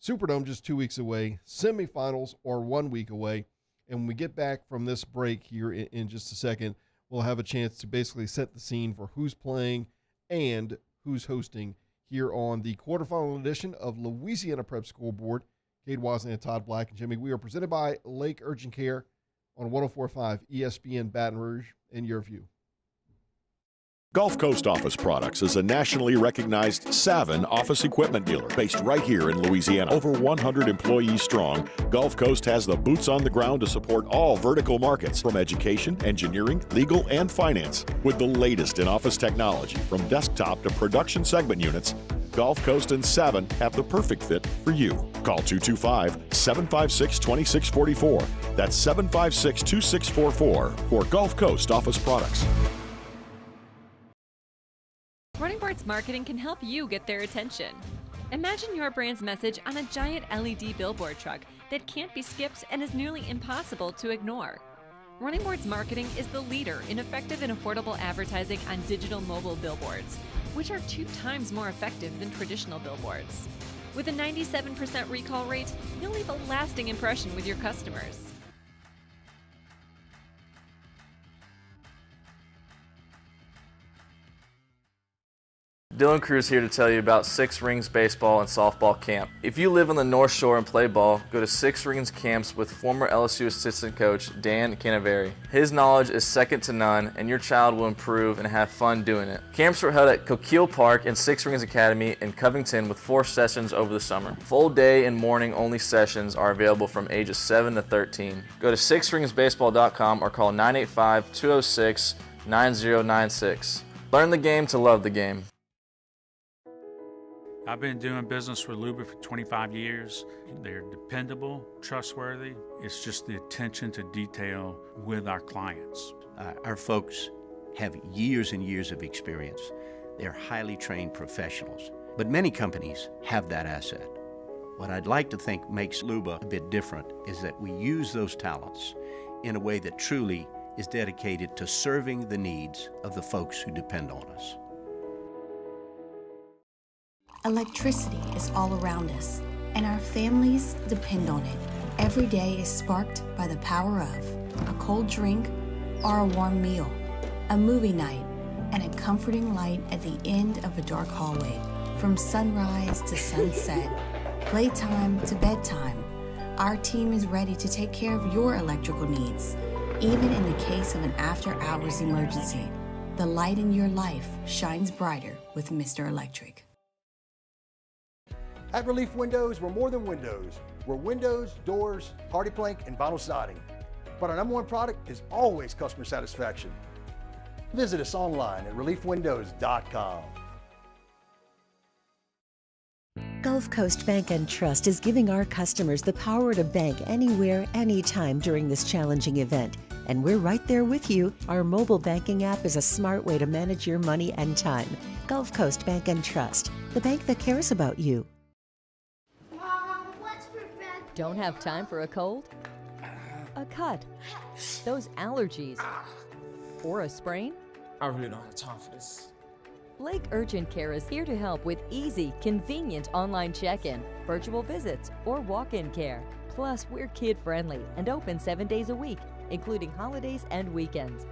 Superdome just 2 weeks away. Semifinals are 1 week away. And when we get back from this break here in just a second, we'll have a chance to basically set the scene for who's playing and who's hosting here on the quarterfinal edition of Louisiana Prep Scoreboard. Cade Wozniak, Todd Black, and Jimmy. We are presented by Lake Urgent Care on 104.5 ESPN Baton Rouge. In your view. Gulf Coast Office Products is a nationally recognized Savin office equipment dealer based right here in Louisiana. Over 100 employees strong, Gulf Coast has the boots on the ground to support all vertical markets, from education, engineering, legal, and finance. With the latest in office technology, from desktop to production segment units, Gulf Coast and Savin have the perfect fit for you. Call 225-756-2644. That's 756-2644 for Gulf Coast Office Products. Running Boards Marketing can help you get their attention. Imagine your brand's message on a giant LED billboard truck that can't be skipped and is nearly impossible to ignore. Running Boards Marketing is the leader in effective and affordable advertising on digital mobile billboards, which are 2 times more effective than traditional billboards. With a 97% recall rate, you'll leave a lasting impression with your customers. Dylan Cruz here to tell you about Six Rings Baseball and Softball Camp. If you live on the North Shore and play ball, go to Six Rings Camps with former LSU assistant coach Dan Canaveri. His knowledge is second to none, and your child will improve and have fun doing it. Camps were held at Coquille Park and Six Rings Academy in Covington with 4 sessions over the summer. Full day and morning only sessions are available from ages 7 to 13. Go to sixringsbaseball.com or call 985-206-9096. Learn the game to love the game. I've been doing business with Luba for 25 years. They're dependable, trustworthy. It's just the attention to detail with our clients. Our folks have years and years of experience. They're highly trained professionals, but many companies have that asset. What I'd like to think makes Luba a bit different is that we use those talents in a way that truly is dedicated to serving the needs of the folks who depend on us. Electricity is all around us, and our families depend on it. Every day is sparked by the power of a cold drink or a warm meal, a movie night, and a comforting light at the end of a dark hallway. From sunrise to sunset, playtime to bedtime, our team is ready to take care of your electrical needs. Even in the case of an after-hours emergency, the light in your life shines brighter with Mr. Electric. At Relief Windows, we're more than windows. We're windows, doors, party plank, and vinyl siding. But our #1 product is always customer satisfaction. Visit us online at reliefwindows.com. Gulf Coast Bank and Trust is giving our customers the power to bank anywhere, anytime during this challenging event. And we're right there with you. Our mobile banking app is a smart way to manage your money and time. Gulf Coast Bank and Trust, the bank that cares about you. Don't have time for a cold? A cut? Those allergies? Or a sprain? I really don't have time for this. Lake Urgent Care is here to help with easy, convenient online check-in, virtual visits, or walk-in care. Plus, we're kid-friendly and open 7 days a week, including holidays and weekends.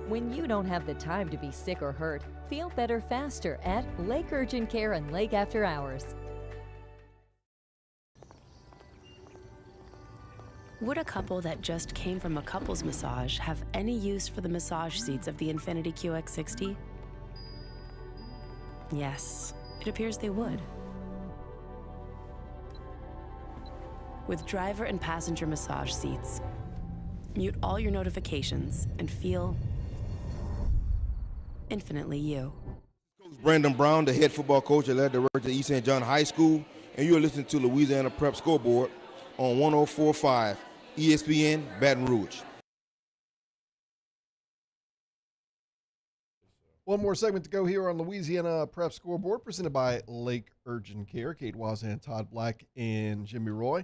When you don't have the time to be sick or hurt, feel better faster at Lake Urgent Care and Lake After Hours. Would a couple that just came from a couples massage have any use for the massage seats of the Infiniti QX60? Yes, it appears they would. With driver and passenger massage seats, mute all your notifications and feel infinitely you. Brandon Brown, the head football coach and lead director at East St. John High School, and you're listening to Louisiana Prep Scoreboard on 104.5 ESPN Baton Rouge. One more segment to go here on Louisiana Prep Scoreboard, presented by Lake Urgent Care. Kate Wazan, Todd Black, and Jimmy Roy.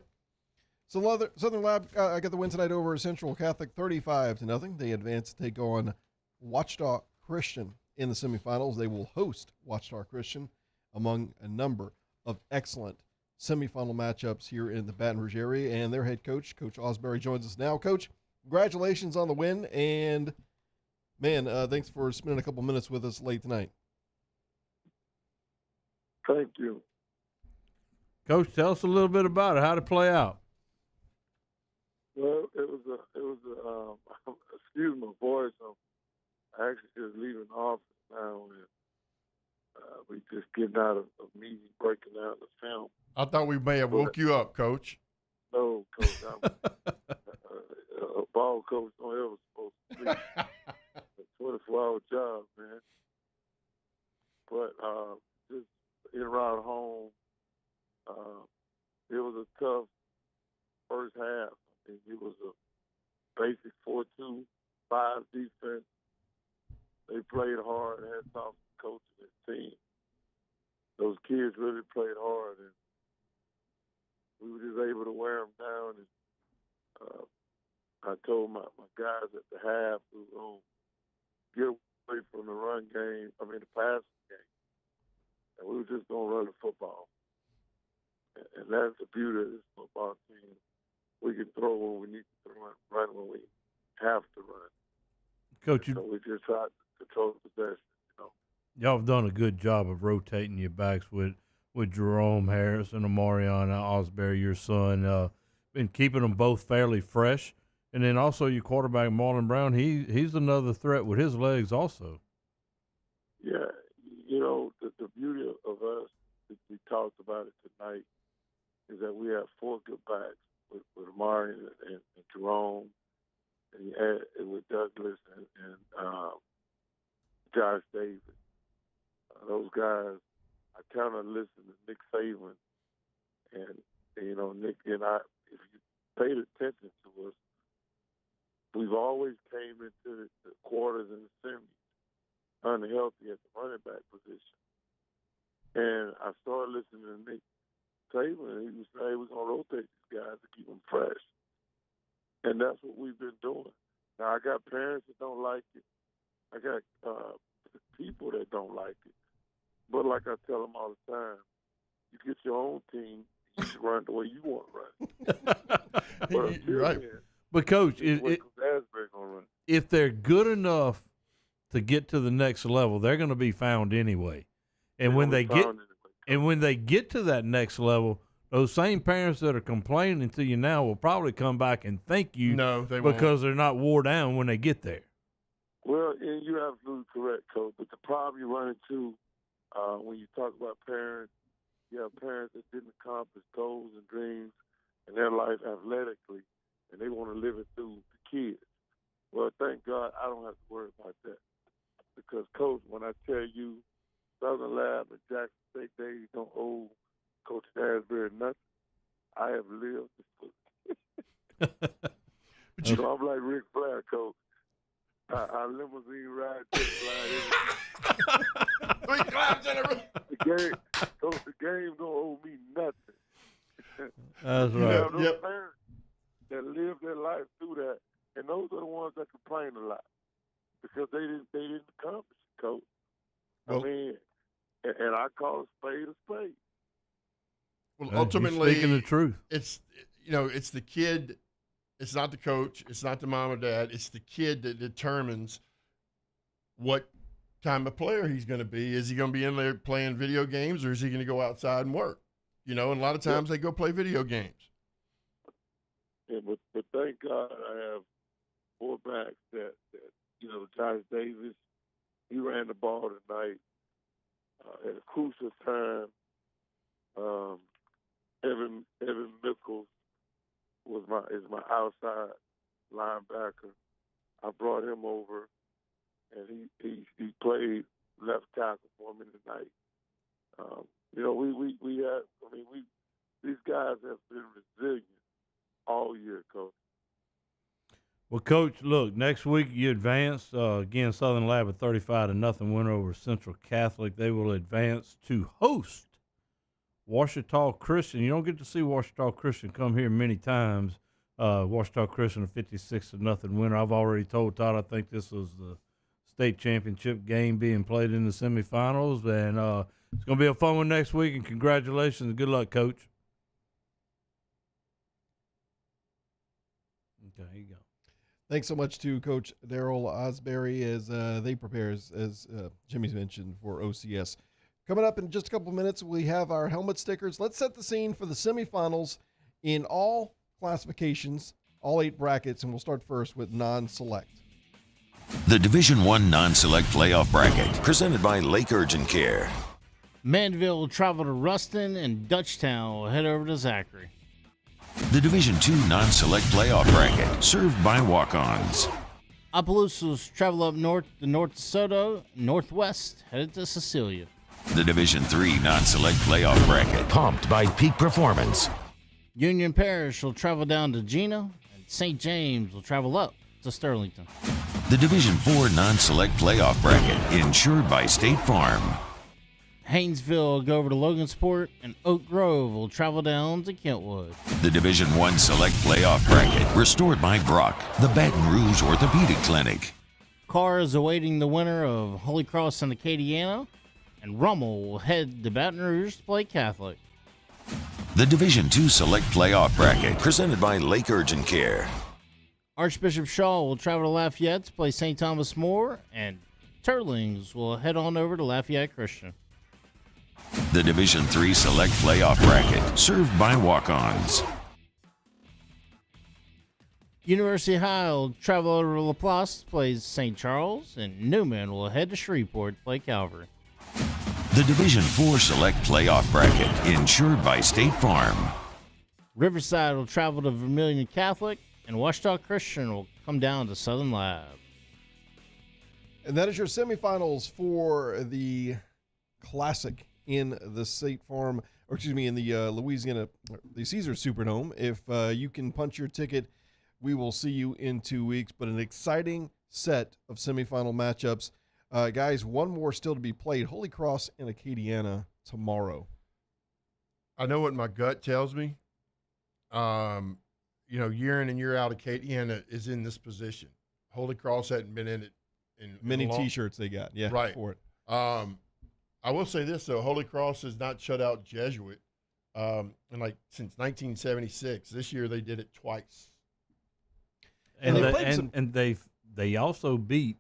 So Southern Lab got the win tonight over Central Catholic, 35-0. They advance to take on Ouachita Christian in the semifinals. They will host Ouachita Christian among a number of excellent semifinal matchups here in the Baton Rouge area. And their head coach, Coach Osbury, joins us now. Coach, congratulations on the win, and man, thanks for spending a couple minutes with us late tonight. Thank you. Coach, tell us a little bit about it. How'd it play out? Well, it was excuse my voice. I'm actually just leaving the office now, and we just getting out of a meeting, breaking out the film. I thought we may have woke you up, Coach. No, Coach. I'm a ball coach don't ever supposed to sleep. A 24-hour job, man. But just in around home, it was a tough first half. I mean, it was a basic 4-2-5 defense. They played hard, had off the coach and his team. Those kids really played hard, and we were just able to wear them down. And I told my guys at the half, we were going to get away from the the passing game, and we were just going to run the football. And that's the beauty of this football team. We can throw when we need to run when we have to run. Coach, so we just try to control the possession. Y'all have done a good job of rotating your backs with Jerome Harris and Amariana Osbury, your son, and keeping them both fairly fresh. And then also your quarterback, Marlon Brown, he's another threat with his legs also. Yeah, the beauty of us, we talked about it tonight, is that we have four good backs with Amari and Jerome, and with Douglas and Josh Davis. Those guys, I kind of listen to Nick Saban, and Nick and I, if you paid attention to us, we've always came into the quarters and the semis unhealthy at the running back position. And I started listening to Nick Saban, and he was saying we're going to rotate these guys to keep them fresh. And that's what we've been doing. Now, I got parents that don't like it. I got people that don't like it. But like I tell them all the time, you get your own team, you should run the way you want to run. You're right. But, Coach, if they're good enough to get to the next level, they're going to be found anyway. And when they get to that next level, those same parents that are complaining to you now will probably come back and thank you because they're not wore down when they get there. Well, and you're absolutely correct, Coach. But the problem you run into when you talk about parents, you have parents that didn't accomplish goals and dreams in their life athletically, and they want to live it through the kids. Well, thank God I don't have to worry about that. Because, Coach, when I tell you Southern Lab and Jackson State days don't owe Coach Asbury nothing. I have lived this football. You know, I'm like Ric Flair, Coach. I limousine ride, jet fly. 3 claps in a row. Coach, the game don't owe me nothing. That's You right. have those parents that live their life through that, and those are the ones that complain a lot because they didn't accomplish it, Coach. Well, I mean, and I call a spade a spade. Well, You're ultimately, speaking the truth. It's it's the kid. It's not the coach. It's not the mom or dad. It's the kid that determines what kind of player he's going to be. Is he going to be in there playing video games, or is he going to go outside and work? You know, and a lot of times they go play video games. Yeah, but thank God I have 4 backs that Josh Davis, he ran the ball tonight at a crucial time. Evan Mickles is my outside linebacker. I brought him over, and he played left tackle for me tonight. These guys have been resilient all year, Coach. Well, Coach, look, next week you advance. Again, Southern Lab a 35-0 win over Central Catholic. They will advance to host Ouachita Christian. You don't get to see Ouachita Christian come here many times. Ouachita Christian a 56-0 winner. I've already told Todd I think this was the state championship game being played in the semifinals, and it's going to be a fun one next week, and congratulations and good luck, Coach. Okay, here you go. Thanks so much to Coach Darryl Osbury as they prepare, as Jimmy's mentioned, for OCS. Coming up in just a couple minutes, we have our helmet stickers. Let's set the scene for the semifinals in all classifications, all 8 brackets, and we'll start first with non-select. The Division I non-select playoff bracket, presented by Lake Urgent Care. Manville will travel to Ruston, and Dutchtown will head over to Zachary. The Division II non-select playoff bracket, served by walk-ons. Opelousas travel up north to North DeSoto, Northwest headed to Cecilia. The Division III non-select playoff bracket, pumped by Peak Performance. Union Parish will travel down to Gina, and St. James will travel up to Sterlington. The Division IV non-select playoff bracket, insured by State Farm. Haynesville will go over to Logansport, and Oak Grove will travel down to Kentwood. The Division I select playoff bracket, restored by Brock, the Baton Rouge Orthopedic Clinic. Carr is awaiting the winner of Holy Cross and Acadiana, and Rummel will head to Baton Rouge to play Catholic. The Division II select playoff bracket, presented by Lake Urgent Care. Archbishop Shaw will travel to Lafayette to play St. Thomas More, and Turlings will head on over to Lafayette Christian. The Division III select playoff bracket, served by walk-ons. University High will travel over to LaPlace to play St. Charles, and Newman will head to Shreveport to play Calvary. The Division IV select playoff bracket, insured by State Farm. Riverside will travel to Vermilion Catholic, and Ouachita Christian will come down to Southern Lab. And that is your semifinals for the Classic in the State Farm, or excuse me, in the Louisiana, the Caesars Superdome. If you can punch your ticket, we will see you in 2 weeks. But an exciting set of semifinal matchups. Guys, one more still to be played. Holy Cross and Acadiana tomorrow. I know what my gut tells me. Year in and year out, Acadiana is in this position. Holy Cross hadn't been in it in Many a long T-shirts they got, yeah, right for it. I will say this though: Holy Cross has not shut out Jesuit, since 1976. This year they did it twice. And they also beat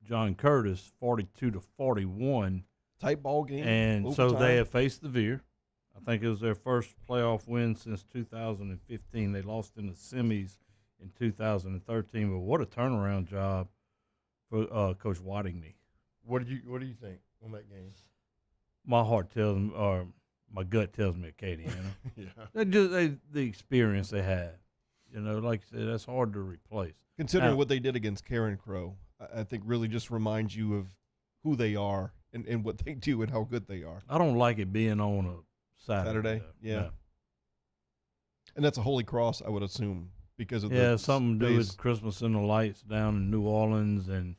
John Curtis 42-41. Tight ball game. And overtime. so they have faced the Veer. I think it was their first playoff win since 2015. They lost in the semis in 2013. But what a turnaround job for Coach Waddingney. What do you think on that game? My heart tells me, or my gut tells me Acadiana. Yeah. The experience they had. Like I said, that's hard to replace. Considering what they did against Karen Crow, I think really just reminds you of who they are and what they do and how good they are. I don't like it being on a Saturday. Yeah. And that's a Holy Cross, I would assume, because of something to do with Christmas and the lights down in New Orleans, and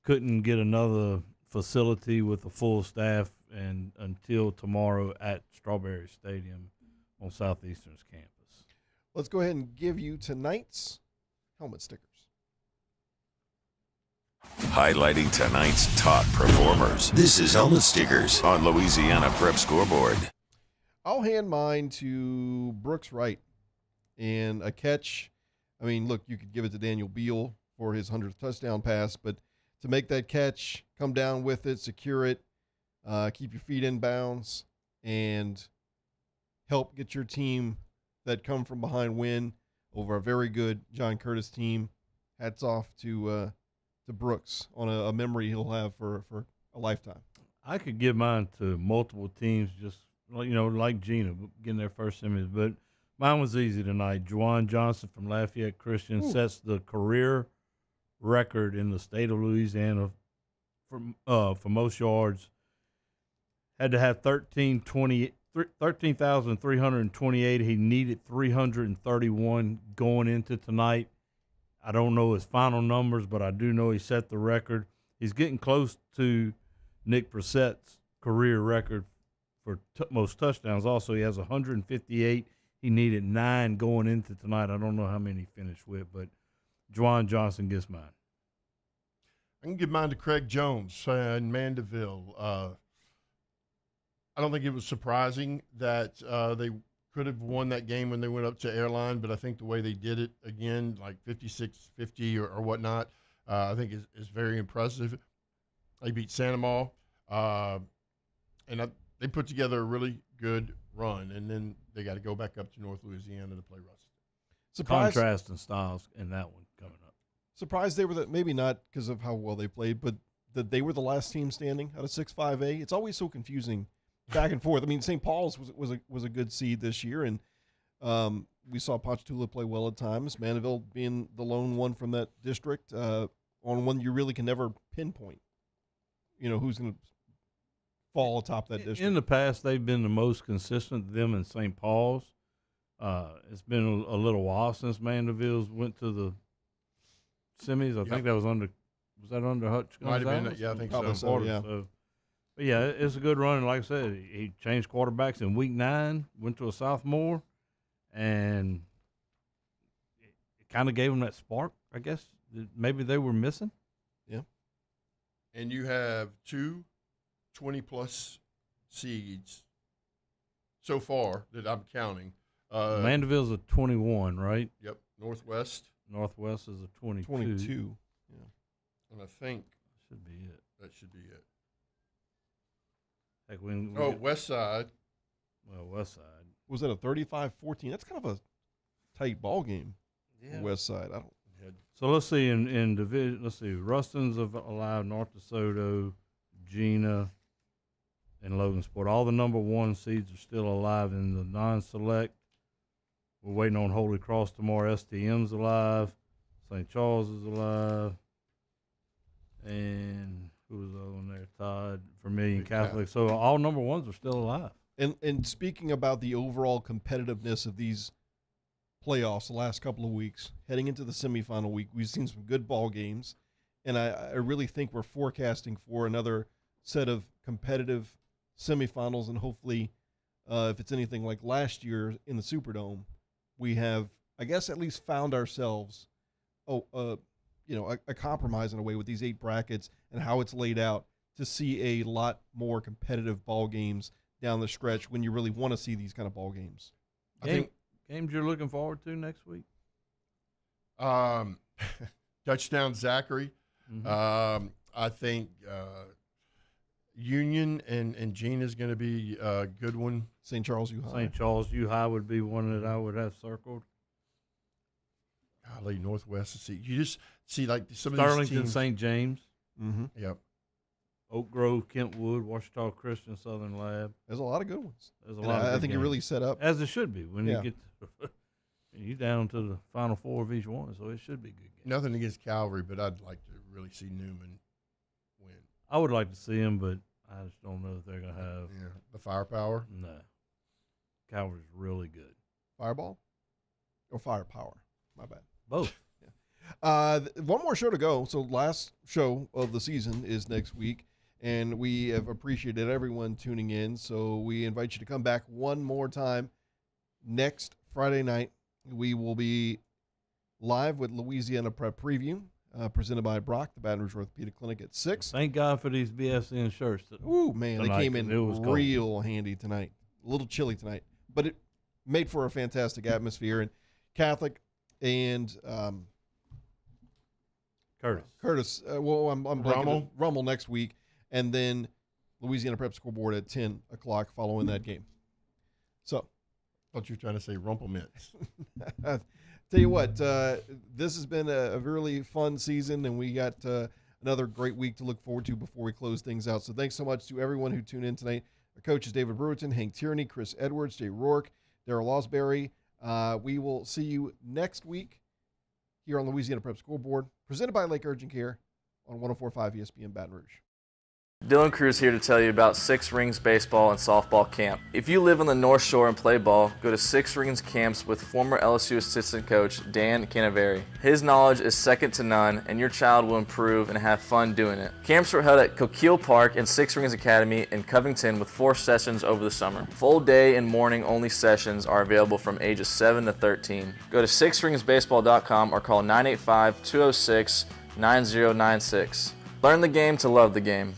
couldn't get another facility with a full staff and until tomorrow at Strawberry Stadium on Southeastern's campus. Let's go ahead and give you tonight's helmet stickers. Highlighting tonight's top performers. This is Helmet Stickers on Louisiana Prep Scoreboard. I'll hand mine to Brooks Wright. And a catch, I mean, look, you could give it to Daniel Beal for his 100th touchdown pass, but to make that catch, come down with it, secure it, keep your feet in bounds, and help get your team that come from behind win over a very good John Curtis team. Hats off to Brooks on a memory he'll have for a lifetime. I could give mine to multiple teams, just like Gina getting their first semis, but mine was easy tonight. Juwan Johnson from Lafayette Christian sets the career record in the state of Louisiana for most yards. Had to have 13,328. He needed 331 going into tonight. I don't know his final numbers, but I do know he set the record. He's getting close to Nick Brissett's career record for most touchdowns. Also, he has 158. He needed 9 going into tonight. I don't know how many he finished with, but Juwan Johnson gets mine. I can give mine to Craig Jones in Mandeville. I don't think it was surprising that they could have won that game when they went up to Airline, but I think the way they did it again, like 56-50 or whatnot, I think is very impressive. They beat Sandoval, and they put together a really good run, and then they got to go back up to North Louisiana to play Ruston. Contrast in styles in that one coming up. Surprised they were maybe not because of how well they played, but that they were the last team standing out of 6-5A. It's always so confusing back and forth. I mean, St. Paul's was a good seed this year, and we saw Ponchatoula play well at times. Mandeville being the lone one from that district on one you really can never pinpoint. Who's going to fall atop that district. In the past, they've been the most consistent, them and St. Paul's. It's been a little while since Mandeville's went to the semis. I think that was under Hutch Gonzalez? Might have been, yeah, I think so. Yeah. But yeah, it's a good run. And like I said, he changed quarterbacks in week 9, went to a sophomore, and it kind of gave him that spark, I guess, that maybe they were missing. Yeah. And you have 2 20-plus seeds so far that I'm counting. Mandeville's a 21, right? Yep. Northwest is a 22. 22. Yeah. And I think should be it. That should be it. Like West Side. Well, West Side. Was that a 35-14? That's kind of a tight ball game. Yeah. West Side. So let's see in division. Let's see. Ruston's alive. North DeSoto, Gina, and Logansport. All the number 1 seeds are still alive in the non-select. We're waiting on Holy Cross tomorrow. STM's alive. St. Charles is alive. And who was the other one there? Todd, Vermilion Catholic. So all number 1s are still alive. And speaking about the overall competitiveness of these playoffs the last couple of weeks, heading into the semifinal week, we've seen some good ball games. And I really think we're forecasting for another set of competitive semifinals, and hopefully, if it's anything like last year in the Superdome, we have, I guess, at least found ourselves, a compromise in a way with these 8 brackets and how it's laid out to see a lot more competitive ball games down the stretch when you really want to see these kind of ball games. I think games you're looking forward to next week. Touchdown Zachary. Mm-hmm. I think Union and Gene is going to be a good one. St. Charles U High. St. Charles U High would be one that I would have circled. Golly, Northwest. You just see like some Sterlington, of these teams. St. James. Mm-hmm. Yep. Oak Grove, Kentwood, Washita Christian, Southern Lab. There's a lot of good ones. There's a lot. I think you're really set up as it should be when you get you down to the Final 4 of each one, so it should be a good game. Nothing against Calvary, but I'd like to really see Newman win. I would like to see him, but I just don't know if they're going to have the firepower. No. Cavalry's really good. Fireball or firepower? My bad. Both. One more show to go. So last show of the season is next week, and we have appreciated everyone tuning in. So we invite you to come back one more time next Friday night. We will be live with Louisiana Prep Preview, presented by Brock, the Baton Rouge Orthopedic Clinic at 6. Thank God for these BSN shirts. Ooh, man, they came in real cold. Handy tonight. A little chilly tonight, but it made for a fantastic atmosphere. And Catholic and Curtis. Well, I'm Rummel next week, and then Louisiana Prep Scoreboard at 10 o'clock following that game. So, thought you were trying to say Rumplements. Tell you what, this has been a really fun season, and we got another great week to look forward to before we close things out. So thanks so much to everyone who tuned in tonight. Our coaches, David Brewerton, Hank Tierney, Chris Edwards, Jay Rourke, Darryl Losberry. We will see you next week here on Louisiana Prep Scoreboard, presented by Lake Urgent Care on 104.5 ESPN Baton Rouge. Dylan Cruz here to tell you about Six Rings Baseball and Softball Camp. If you live on the North Shore and play ball, go to Six Rings Camps with former LSU assistant coach Dan Canaveri. His knowledge is second to none, and your child will improve and have fun doing it. Camps are held at Coquille Park and Six Rings Academy in Covington with 4 sessions over the summer. Full day and morning only sessions are available from ages 7 to 13. Go to sixringsbaseball.com or call 985-206-9096. Learn the game to love the game.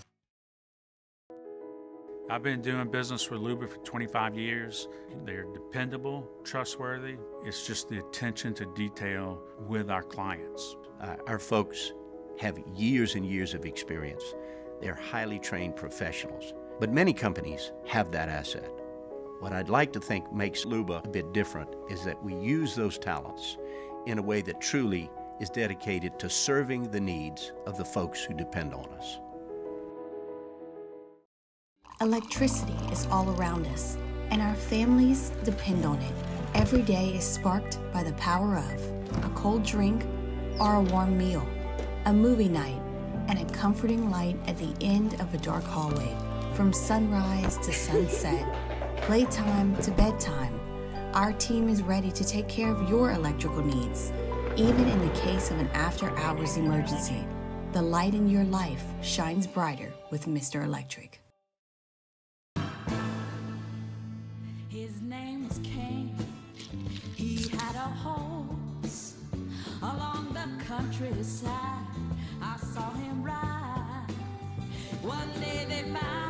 I've been doing business with Luba for 25 years. They're dependable, trustworthy. It's just the attention to detail with our clients. Our folks have years and years of experience. They're highly trained professionals, but many companies have that asset. What I'd like to think makes Luba a bit different is that we use those talents in a way that truly is dedicated to serving the needs of the folks who depend on us. Electricity is all around us, and our families depend on it. Every day is sparked by the power of a cold drink or a warm meal, a movie night, and a comforting light at the end of a dark hallway. From sunrise to sunset, playtime to bedtime, our team is ready to take care of your electrical needs. Even in the case of an after-hours emergency, the light in your life shines brighter with Mr. Electric. His name was Cain. He had a horse along the countryside. I saw him ride. One day they found